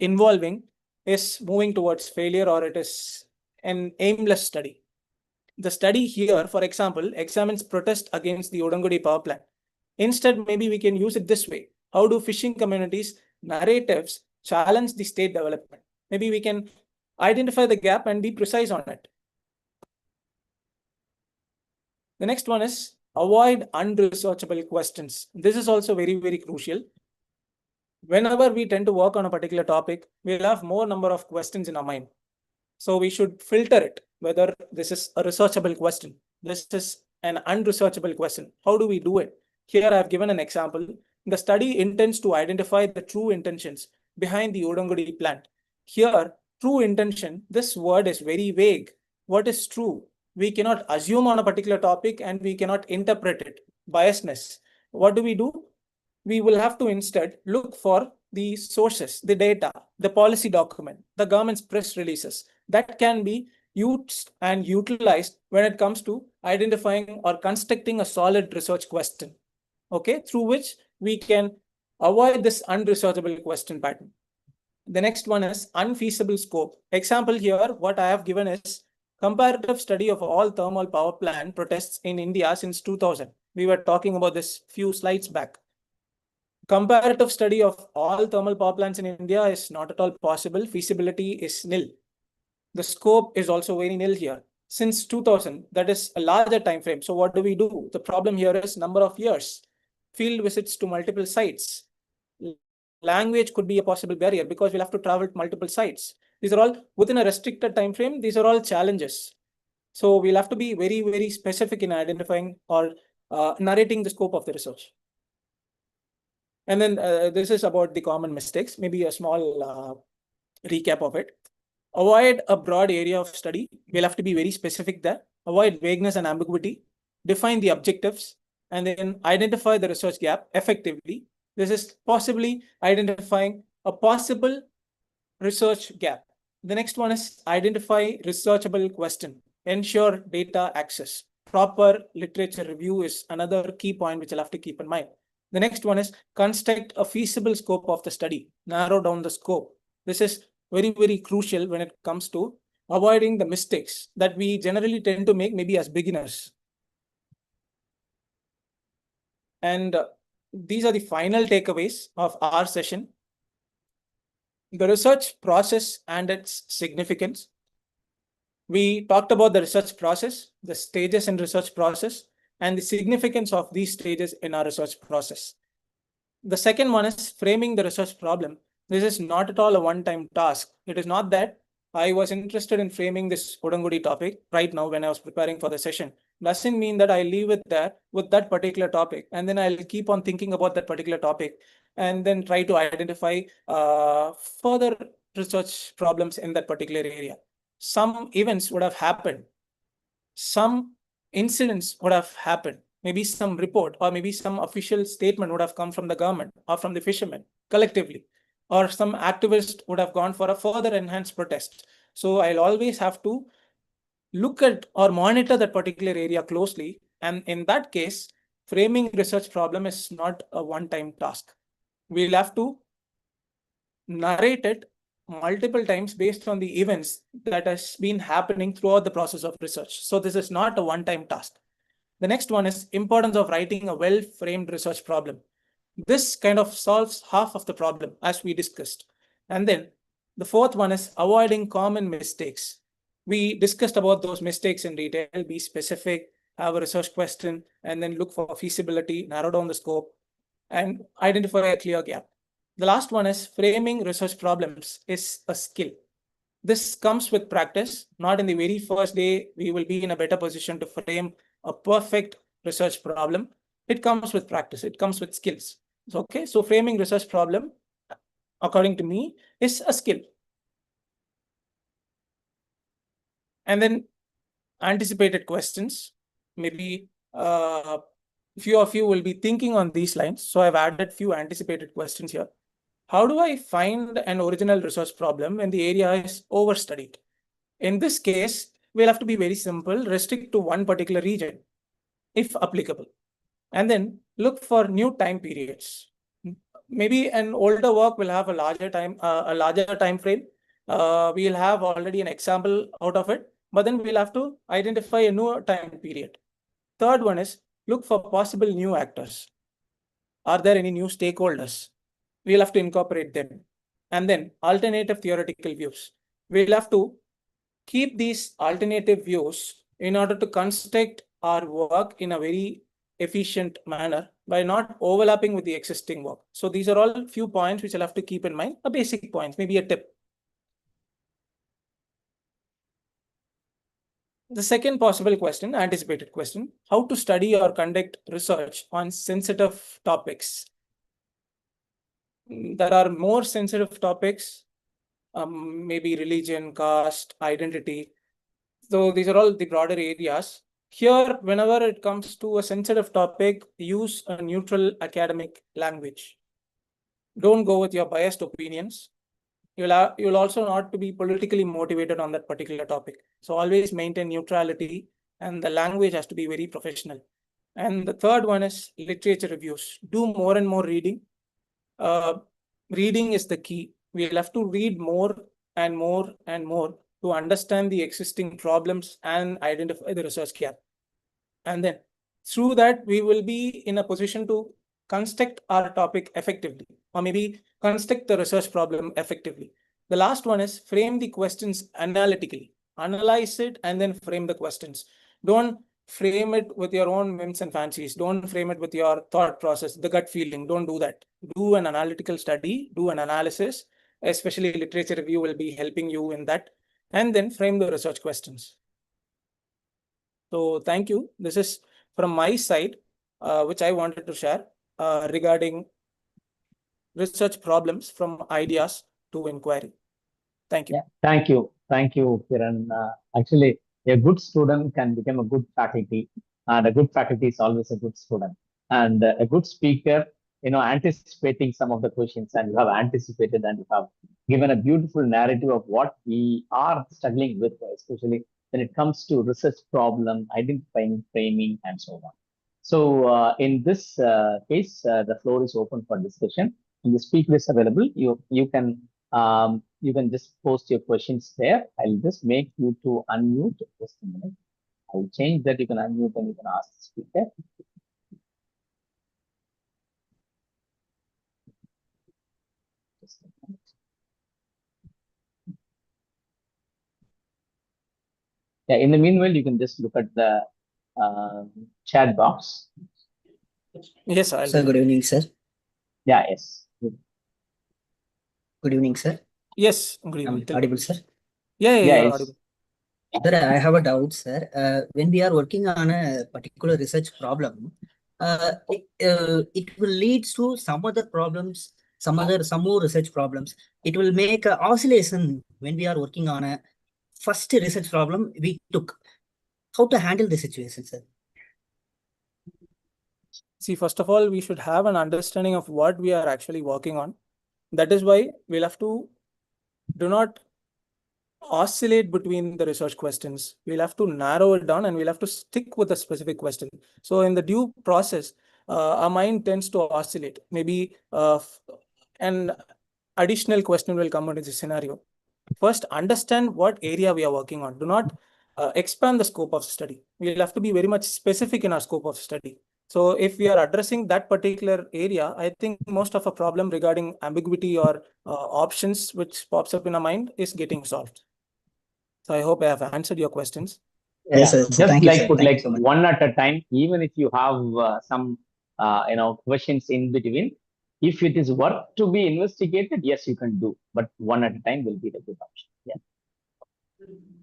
involving is moving towards failure, or it is an aimless study. The study here, for example, examines protest against the Udangudi power plant. Instead, maybe we can use it this way. How do fishing communities' narratives challenge the state development? Maybe we can identify the gap and be precise on it. The next one is avoid unresearchable questions. This is also very, very crucial. Whenever we tend to work on a particular topic, we'll have more number of questions in our mind. So we should filter it, whether this is a researchable question, this is an unresearchable question. How do we do it? Here I have given an example. The study intends to identify the true intentions behind the Udangudi plant. Here, true intention, this word is very vague. What is true? We cannot assume on a particular topic and we cannot interpret it. Biasness. What do? We will have to instead look for the sources, the data, the policy document, the government's press releases that can be used and utilized when it comes to identifying or constructing a solid research question, okay, through which we can avoid this unresearchable question pattern. The next one is unfeasible scope. Example here, what I have given is comparative study of all thermal power plant protests in India since 2000. We were talking about this few slides back. Comparative study of all thermal power plants in India is not at all possible. Feasibility is nil. The scope is also very nil here. Since 2000, that is a larger time frame. So what do? The problem here is number of years. field visits to multiple sites. Language could be a possible barrier because we'll have to travel to multiple sites. These are all within a restricted time frame. These are all challenges. So we'll have to be very, very specific in identifying or narrating the scope of the research. And then this is about the common mistakes, maybe a small recap of it. Avoid a broad area of study. We'll have to be very specific there. Avoid vagueness and ambiguity. Define the objectives and then identify the research gap effectively. This is possibly identifying a possible research gap. The next one is identify researchable question. Ensure data access. Proper literature review is another key point which I'll have to keep in mind. The next one is construct a feasible scope of the study. Narrow down the scope. This is very, very crucial when it comes to avoiding the mistakes that we generally tend to make maybe as beginners. And these are the final takeaways of our session. The research process and its significance. We talked about the research process, the stages in research process, and the significance of these stages in our research process. The second one is framing the research problem. This is not at all a one-time task. It is not that I was interested in framing this Udangudi topic right now when I was preparing for the session. Doesn't mean that I leave it there with that particular topic and then I'll keep on thinking about that particular topic and then try to identify further research problems in that particular area. Some events would have happened. Some incidents would have happened. Maybe some report or maybe some official statement would have come from the government or from the fishermen collectively, or some activist would have gone for a further enhanced protest. So I'll always have to look at or monitor that particular area closely. And in that case, framing research problem is not a one-time task. We'll have to narrate it multiple times based on the events that has been happening throughout the process of research. So this is not a one-time task. The next one is importance of writing a well-framed research problem. This kind of solves half of the problem as we discussed. And then the fourth one is avoiding common mistakes. We discussed about those mistakes in detail. Be specific, have a research question, and then look for feasibility, narrow down the scope, and identify a clear gap. The last one is framing research problems is a skill. This comes with practice. Not in the very first day, we will be in a better position to frame a perfect research problem. It comes with practice. It comes with skills. Okay, so framing research problem, according to me, is a skill. And then anticipated questions. Maybe few of you will be thinking on these lines. So I've added few anticipated questions here. How do I find an original research problem when the area is overstudied? In this case, we'll have to be very simple, restrict to one particular region, if applicable. And then look for new time periods. Maybe an older work will have a larger time frame. We'll have already an example out of it, but then we'll have to identify a new time period. Third one is look for possible new actors. Are there any new stakeholders? We'll have to incorporate them. And then alternative theoretical views. We'll have to keep these alternative views in order to construct our work in a very efficient manner by not overlapping with the existing work. So these are all few points which I'll have to keep in mind, a basic points, maybe a tip. The second possible question, anticipated question, how to study or conduct research on sensitive topics. There are more sensitive topics, maybe religion, caste, identity. So these are all the broader areas. Here, whenever it comes to a sensitive topic, use a neutral academic language. Don't go with your biased opinions. You'll also not to be politically motivated on that particular topic. So always maintain neutrality and the language has to be very professional. And the third one is literature reviews. Do more and more reading. Reading is the key. We'll have to read more and more and more to understand the existing problems and identify the research gap. And then through that, we will be in a position to construct our topic effectively, or maybe construct the research problem effectively. The last one is frame the questions analytically. Analyze it and then frame the questions. Don't frame it with your own whims and fancies. Don't frame it with your thought process, the gut feeling. Don't do that. Do an analytical study, do an analysis, especially literature review will be helping you in that, and then frame the research questions. So thank you. This is from my side, which I wanted to share regarding research problems from ideas to inquiry. Thank you. Yeah, thank you, Kiran. Actually, a good student can become a good faculty, and a good faculty is always a good student. And a good speaker, anticipating some of the questions, and you have anticipated and you have given a beautiful narrative of what we are struggling with, especially when it comes to research problem, identifying, framing, and so on. So, in this case, the floor is open for discussion. And the speaker is available. You can just post your questions there. I'll just make you to unmute. Just a minute. I'll change that. You can unmute and you can ask the speaker. Just a minute. Yeah, in the meanwhile, you can just look at the chat box. Yes, I'll Sir, do good that. evening, sir. Yeah, yes. Good evening, sir. Yes, good I'm evening. audible, sir. Yeah, Yeah, you're yes. audible. Sir, I have a doubt, sir. When we are working on a particular research problem, it will lead to some other problems, some more research problems. It will make an oscillation when we are working on a first research problem we took. How to handle the situation, sir? See, first of all, we should have an understanding of what we are actually working on. That is why we'll have to do not oscillate between the research questions. We'll have to narrow it down and we'll have to stick with a specific question. So in the due process, our mind tends to oscillate. Maybe an additional question will come into the scenario. First, understand what area we are working on. Do not expand the scope of study. We'll have to be very much specific in our scope of study. So if we are addressing that particular area, I think most of a problem regarding ambiguity or options which pops up in our mind is getting solved. So I hope I have answered your questions. Yes, sir. Just Thank you, like sir. put Thank you like so much. one at a time, even if you have some questions in between. If it is worth to be investigated, yes, you can do, but one at a time will be the good option. Yeah.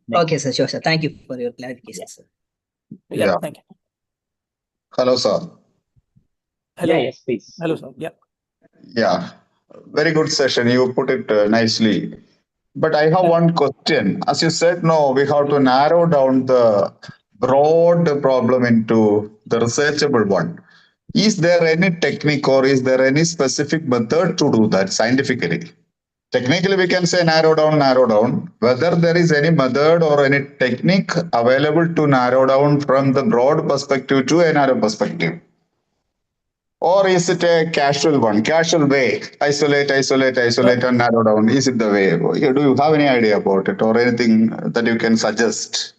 Next. Okay, sir. Sure, sir. Thank you for your clarification, sir. Yeah, thank you. Hello, sir. Hello. Yeah, yes, please. Hello, sir. Yeah. Yeah, very good session. You put it nicely. But I have one question. As you said, no, we have to narrow down the broad problem into the researchable one. Is there any technique or is there any specific method to do that scientifically? Technically, we can say narrow down, narrow down. Whether there is any method or any technique available to narrow down from the broad perspective to a narrow perspective. Or is it a casual one, casual way? Isolate, and narrow down. Is it the way? Do you have any idea about it or anything that you can suggest?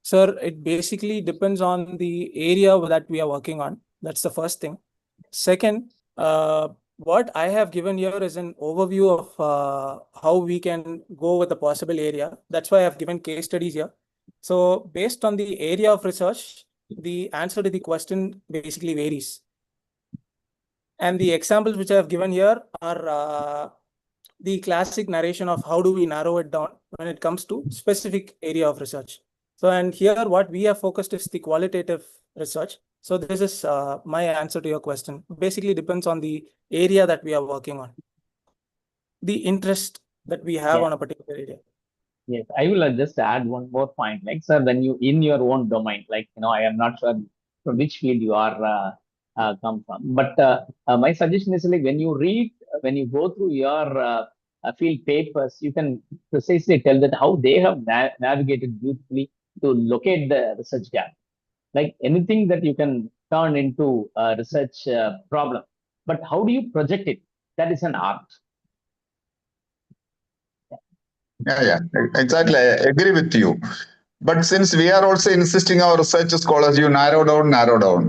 Sir, it basically depends on the area that we are working on. That's the first thing. Second, what I have given here is an overview of how we can go with a possible area. That's why I have given case studies here. So based on the area of research, the answer to the question basically varies. And the examples which I have given here are the classic narration of how do we narrow it down when it comes to specific area of research. So, and here what we have focused is the qualitative research. So this is my answer to your question. Basically depends on the area that we are working on, the interest that we have on a particular area. Yes, I will just add one more point. Like, sir, when you in your own domain, like, I am not sure from which field you are come from, but my suggestion is like when you read, when you go through your field papers, you can precisely tell that how they have navigated beautifully to locate the research gap. Like anything that you can turn into a research problem, but how do you project it? That is an art. Yeah, exactly. I agree with you. But since we are also insisting our research scholars, you narrow down.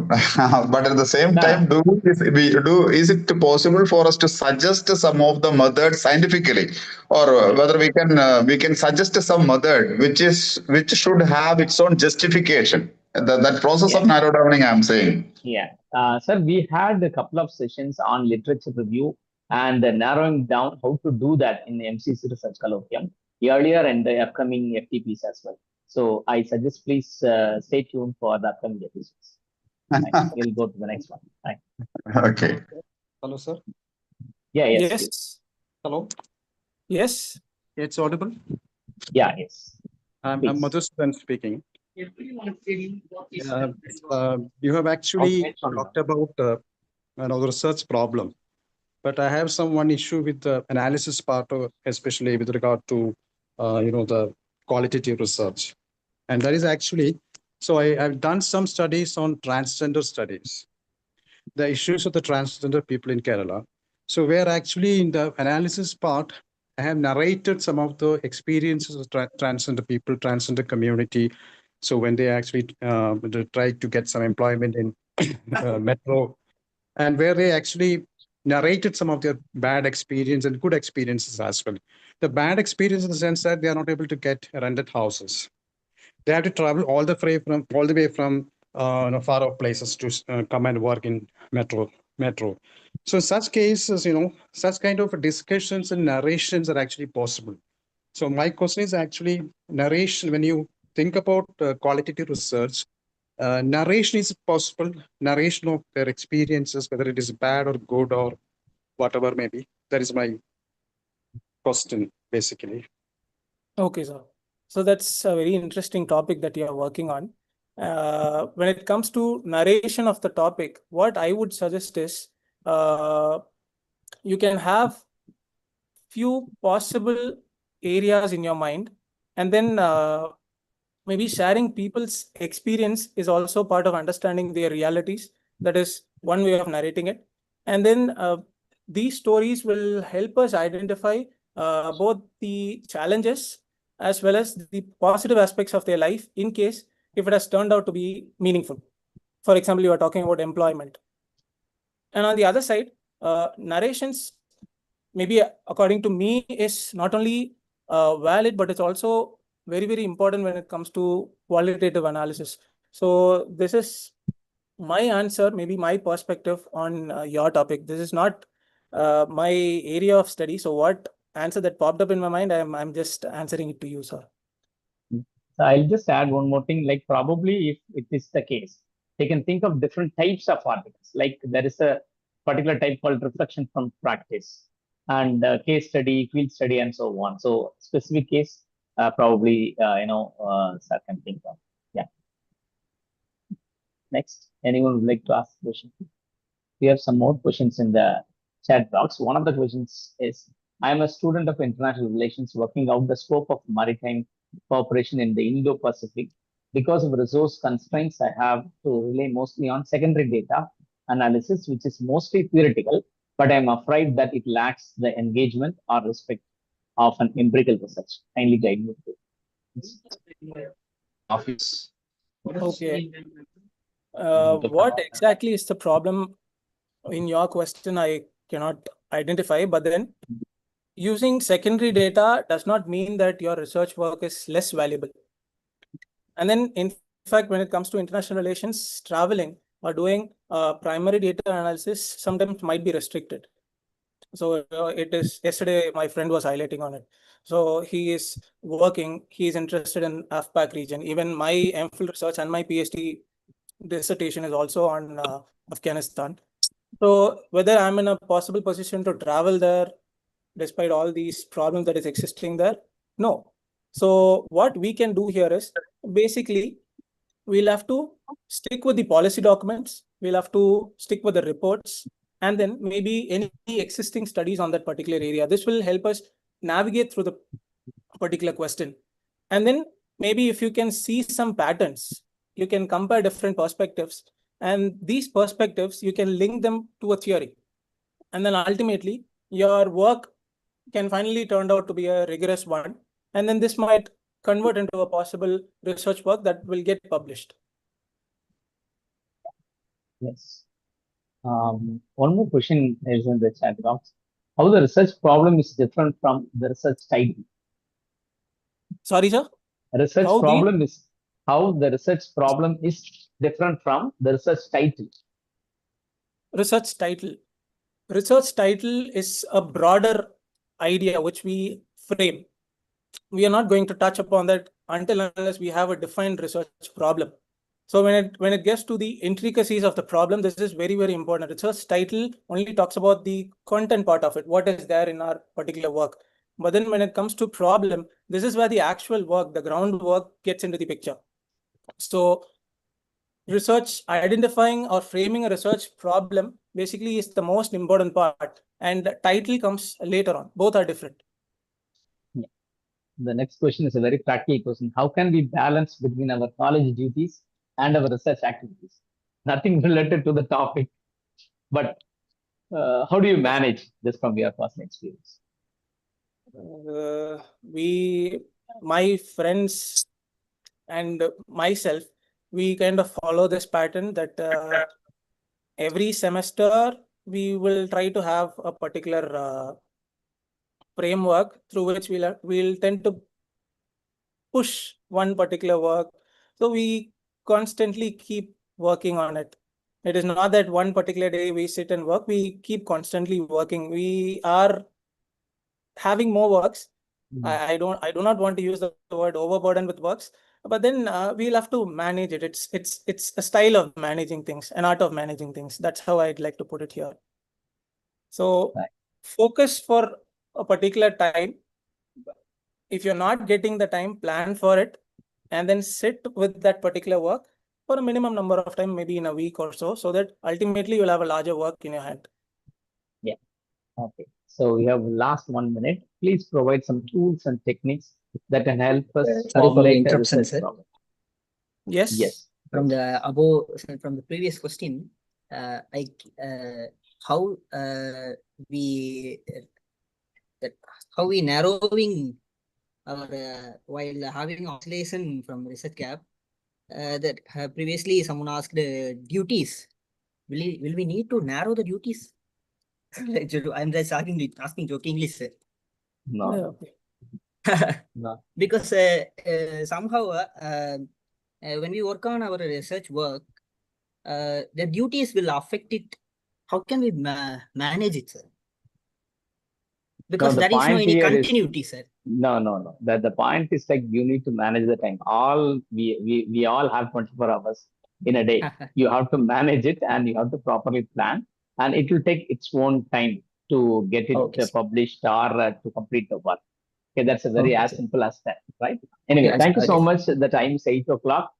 But at the same time, is it possible for us to suggest some of the methods scientifically, or whether we can suggest some method which should have its own justification? That process of Yes. narrow downing, I'm saying. Yeah. Sir, we had a couple of sessions on literature review and narrowing down how to do that in the MCC Research Colloquium earlier and the upcoming FTPs as well. So I suggest please stay tuned for the upcoming episodes. Right. We'll go to the next one. Right. Okay. Hello, sir. Yeah, yes. please. Yes. Hello. Yes. It's audible. Yeah, yes. I'm Please. Madhusudan speaking. You have actually talked about the research problem, but I have one issue with the analysis part, especially with regard to the qualitative research, and that is actually. So I've done some studies on transgender studies, the issues of the transgender people in Kerala. So where actually in the analysis part, I have narrated some of the experiences of transgender people, transgender community. So when they actually they try to get some employment in metro, and where they actually narrated some of their bad experience and good experiences as well. The bad experience in the sense that they are not able to get rented houses. They have to travel all the way from far off places to come and work in metro. So in such cases, such kind of discussions and narrations are actually possible. So my question is actually narration. When you think about qualitative research, narration is possible. Narration of their experiences, whether it is bad or good or whatever may be. That is my question, basically. Okay, sir. So that's a very interesting topic that you are working on. When it comes to narration of the topic, what I would suggest is you can have few possible areas in your mind, and then maybe sharing people's experience is also part of understanding their realities. That is one way of narrating it. And then these stories will help us identify both the challenges as well as the positive aspects of their life in case if it has turned out to be meaningful. For example, you are talking about employment. And on the other side, narrations, maybe according to me, is not only valid, but it's also very, very important when it comes to qualitative analysis. So this is my answer, maybe my perspective on your topic. This is not my area of study. So what answer that popped up in my mind, I'm just answering it to you, sir. So I'll just add one more thing, like probably if it is the case, they can think of different types of articles. Like there is a particular type called reflection from practice and case study, field study, and so on. So specific case, probably, sir can think of. Yeah. Next, anyone would like to ask a question? We have some more questions in the chat box. One of the questions is, I am a student of international relations working out the scope of maritime cooperation in the Indo-Pacific. Because of resource constraints, I have to rely mostly on secondary data analysis, which is mostly theoretical, but I'm afraid that it lacks the engagement or respect of an empirical research. Kindly guide me through. Office. Okay. What exactly is the problem in your question? I cannot identify, but then using secondary data does not mean that your research work is less valuable. And then, in fact, when it comes to international relations, traveling or doing primary data analysis sometimes might be restricted. So it is, yesterday my friend was highlighting on it. So he is working, he is interested in AFPAC region. Even my MPhil research and my PhD dissertation is also on Afghanistan. So whether I'm in a possible position to travel there despite all these problems that is existing there, no. So what we can do here is basically we'll have to stick with the policy documents, we'll have to stick with the reports, and then maybe any existing studies on that particular area. This will help us navigate through the particular question. And then maybe if you can see some patterns, you can compare different perspectives, and these perspectives, you can link them to a theory. And then ultimately, your work can finally turn out to be a rigorous one. And then this might convert into a possible research work that will get published. Yes. One more question is in the chat box. How the research problem is different from the research title? Sorry, sir? Research How the- problem is how the research problem is different from the research title. Research title. Research title is a broader idea which we frame. We are not going to touch upon that until unless we have a defined research problem. So when it gets to the intricacies of the problem, this is very, very important. Research title only talks about the content part of it, what is there in our particular work. But then when it comes to problem, this is where the actual work, the groundwork gets into the picture. So research, identifying or framing a research problem basically is the most important part, and the title comes later on. Both are different. Yeah. The next question is a very practical question. How can we balance between our college duties and our research activities? Nothing related to the topic, but how do you manage this from your personal experience? My friends and myself, we kind of follow this pattern that every semester we will try to have a particular framework through which we'll tend to push one particular work. So we constantly keep working on it. It is not that one particular day we sit and work. We keep constantly working. We are having more works. I do not want to use the word overburden with works, but then we'll have to manage it. It's a style of managing things, an art of managing things. That's how I'd like to put it here. So Right. focus for a particular time. If you're not getting the time, plan for it, and then sit with that particular work for a minimum number of time, maybe in a week or so that ultimately you'll have a larger work in your hand. Yeah. Okay. So we have last 1 minute. Please provide some tools and techniques that can help us Sorry for the formulate a interruption, research sir. problem. Yes. Yes. From the above, from the previous question, how we how we narrowing our while having oscillation from research gap, that previously someone asked duties. Will we need to narrow the duties? I'm just asking jokingly, sir. No. No. Because somehow when we work on our research work, the duties will affect it. How can we manage it, sir? Because the there is no point any here is- continuity, sir. No. The point is like you need to manage the time. We all have 24 hours in a day. You have to manage it and you have to properly plan, and it will take its own time to get it Okay, sir. published or to complete the work. Okay, that's a very Okay, as sir. simple as that, right? Anyway, Yeah, thank you so okay. much. The time is 8 o'clock.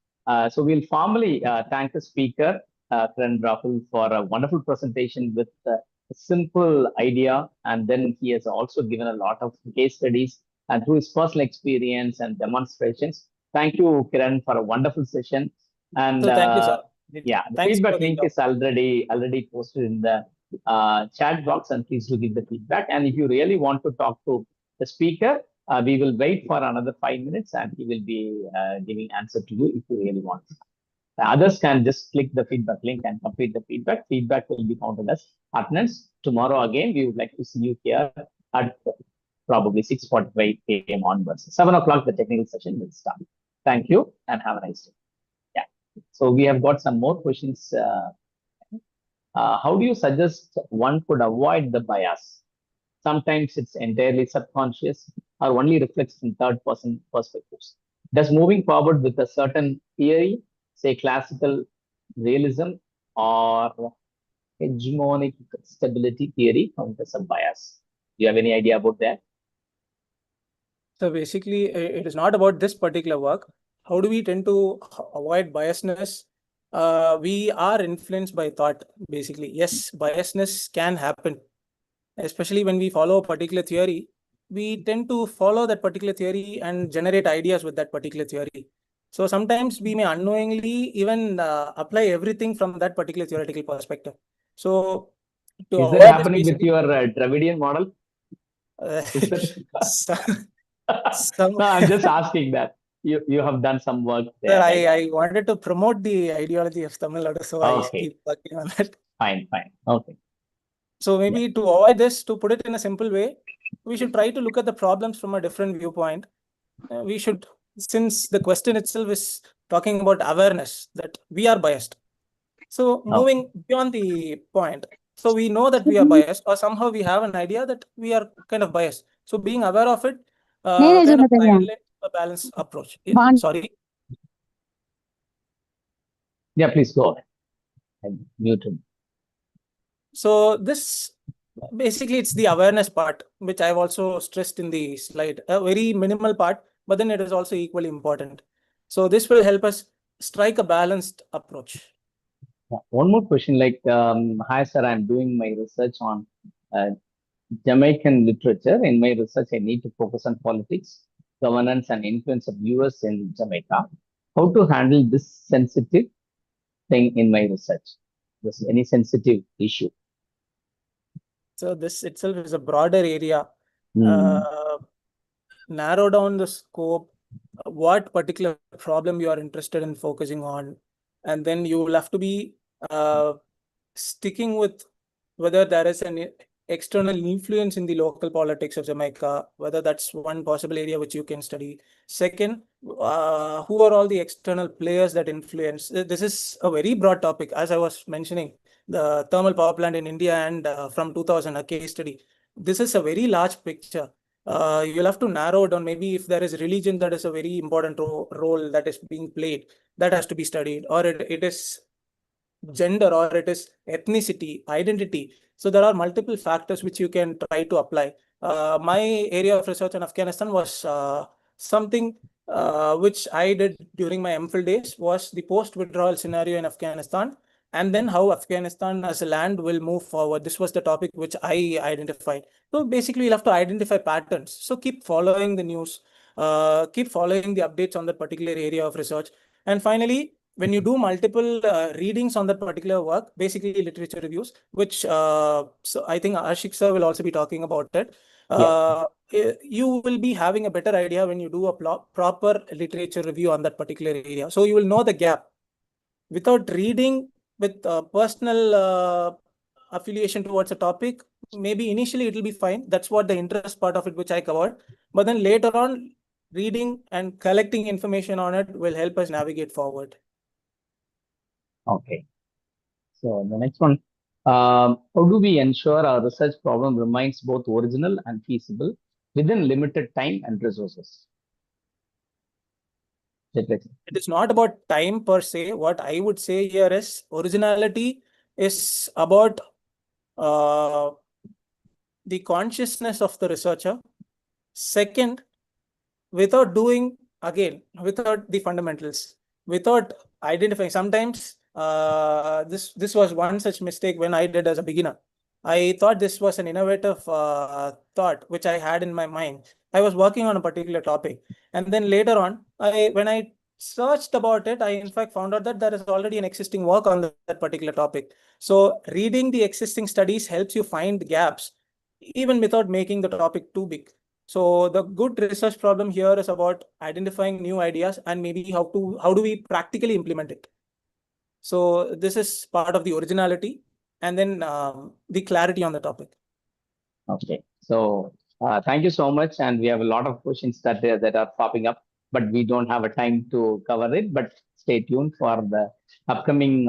So we'll formally thank the speaker, Kiran Rahul, for a wonderful presentation with a simple idea. And then he has also given a lot of case studies and through his personal experience and demonstrations. Thank you, Kiran, for a wonderful session. And So thank you, sir. yeah, the Thanks feedback for the link is already posted in the chat box, and please do give the feedback. And if you really want to talk to the speaker, we will wait for another 5 minutes and he will be giving answer to you if you really want. Others can just click the feedback link and complete the feedback. Feedback will be counted as attendance. Tomorrow again, we would like to see you here at probably 6:45 a.m. onwards. 7 o'clock, the technical session will start. Thank you and have a nice day. Yeah. So we have got some more questions. How do you suggest one could avoid the bias? Sometimes it's entirely subconscious or only reflects in third-person perspectives. Does moving forward with a certain theory, say classical realism or hegemonic stability theory, count as a bias? Do you have any idea about that? So basically, it is not about this particular work. How do we tend to avoid biasness? We are influenced by thought, basically. Yes, biasness can happen, especially when we follow a particular theory. We tend to follow that particular theory and generate ideas with that particular theory. So sometimes we may unknowingly even apply everything from that particular theoretical perspective. So to Is avoid that this, happening with basically, your Dravidian model? Is that... No, I'm just asking that. You have done some work there. Sir, Right? I wanted to promote the ideology of Tamil Nadu, so I Okay. keep working on that. Fine. Okay. So maybe to avoid this, to put it in a simple way, we should try to look at the problems from a different viewpoint. We should, since the question itself is talking about awareness that we are biased. So moving beyond the point, so we know that we are biased, or somehow we have an idea that we are kind of biased. So being aware of it, kind of highlight a balanced approach. Sorry. Yeah, please go ahead. I'm muted. So this basically it's the awareness part, which I've also stressed in the slide, a very minimal part, but then it is also equally important. So this will help us strike a balanced approach. One more question, like, hi sir, I'm doing my research on Jamaican literature. In my research, I need to focus on politics, governance, and influence of US in Jamaica. How to handle this sensitive thing in my research? This any sensitive issue? So this itself is a broader area. Hmm. Narrow down the scope, what particular problem you are interested in focusing on, and then you will have to be sticking with whether there is an external influence in the local politics of Jamaica, whether that's one possible area which you can study. Second, who are all the external players that influence? This is a very broad topic, as I was mentioning, the thermal power plant in India and from 2000, a case study. This is a very large picture. You'll have to narrow down. Maybe if there is religion that is a very important role that is being played, that has to be studied, or it is gender, or it is ethnicity, identity. So there are multiple factors which you can try to apply. My area of research in Afghanistan was something which I did during my MPhil days, was the post-withdrawal scenario in Afghanistan, and then how Afghanistan as a land will move forward. This was the topic which I identified. So basically, you'll have to identify patterns. So keep following the news, keep following the updates on that particular area of research. And finally, when you do multiple readings on that particular work, basically literature reviews, which so I think Ashik sir will also be talking about it. You will be having a better idea when you do a proper literature review on that particular area. So you will know the gap. Without reading with personal affiliation towards a topic, maybe initially it will be fine. That's what the interest part of it, which I covered. But then later on, reading and collecting information on it will help us navigate forward. Okay. So the next one, how do we ensure our research problem remains both original and feasible within limited time and resources? It is not about time per se. What I would say here is originality is about the consciousness of the researcher. Second, without doing, again, without the fundamentals, without identifying. Sometimes this was one such mistake when I did as a beginner. I thought this was an innovative thought which I had in my mind. I was working on a particular topic, and then later on, when I searched about it, I in fact found out that there is already an existing work on that particular topic. So reading the existing studies helps you find gaps, even without making the topic too big. So the good research problem here is about identifying new ideas and maybe how do we practically implement it. So this is part of the originality, and then the clarity on the topic. Okay. So thank you so much. And we have a lot of questions that are popping up, but we don't have a time to cover it. But stay tuned for the upcoming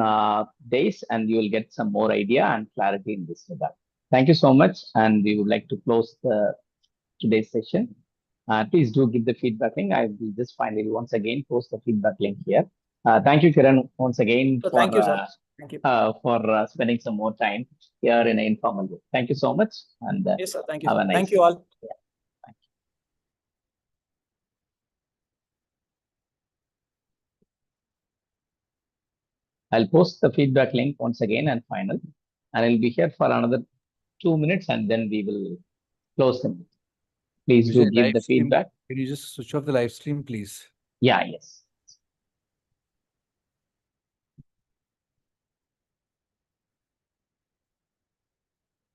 days, and you will get some more idea and clarity in this regard. Thank you so much. And we would like to close today's session. Please do give the feedback link. I will just finally once again post the feedback link here. Thank you, Kiran, once again So thank you, sir. Thank you. for spending some more time here in an informal way. Thank you so much, and Yes, sir. Thank you. have a nice Thank you all. day. Thank you. I'll post the feedback link once again and final, and I'll be here for another 2 minutes, and then we will close the meeting. Please do Vijay, give live the stream. feedback. Can you just switch off the live stream, please? Yeah, yes.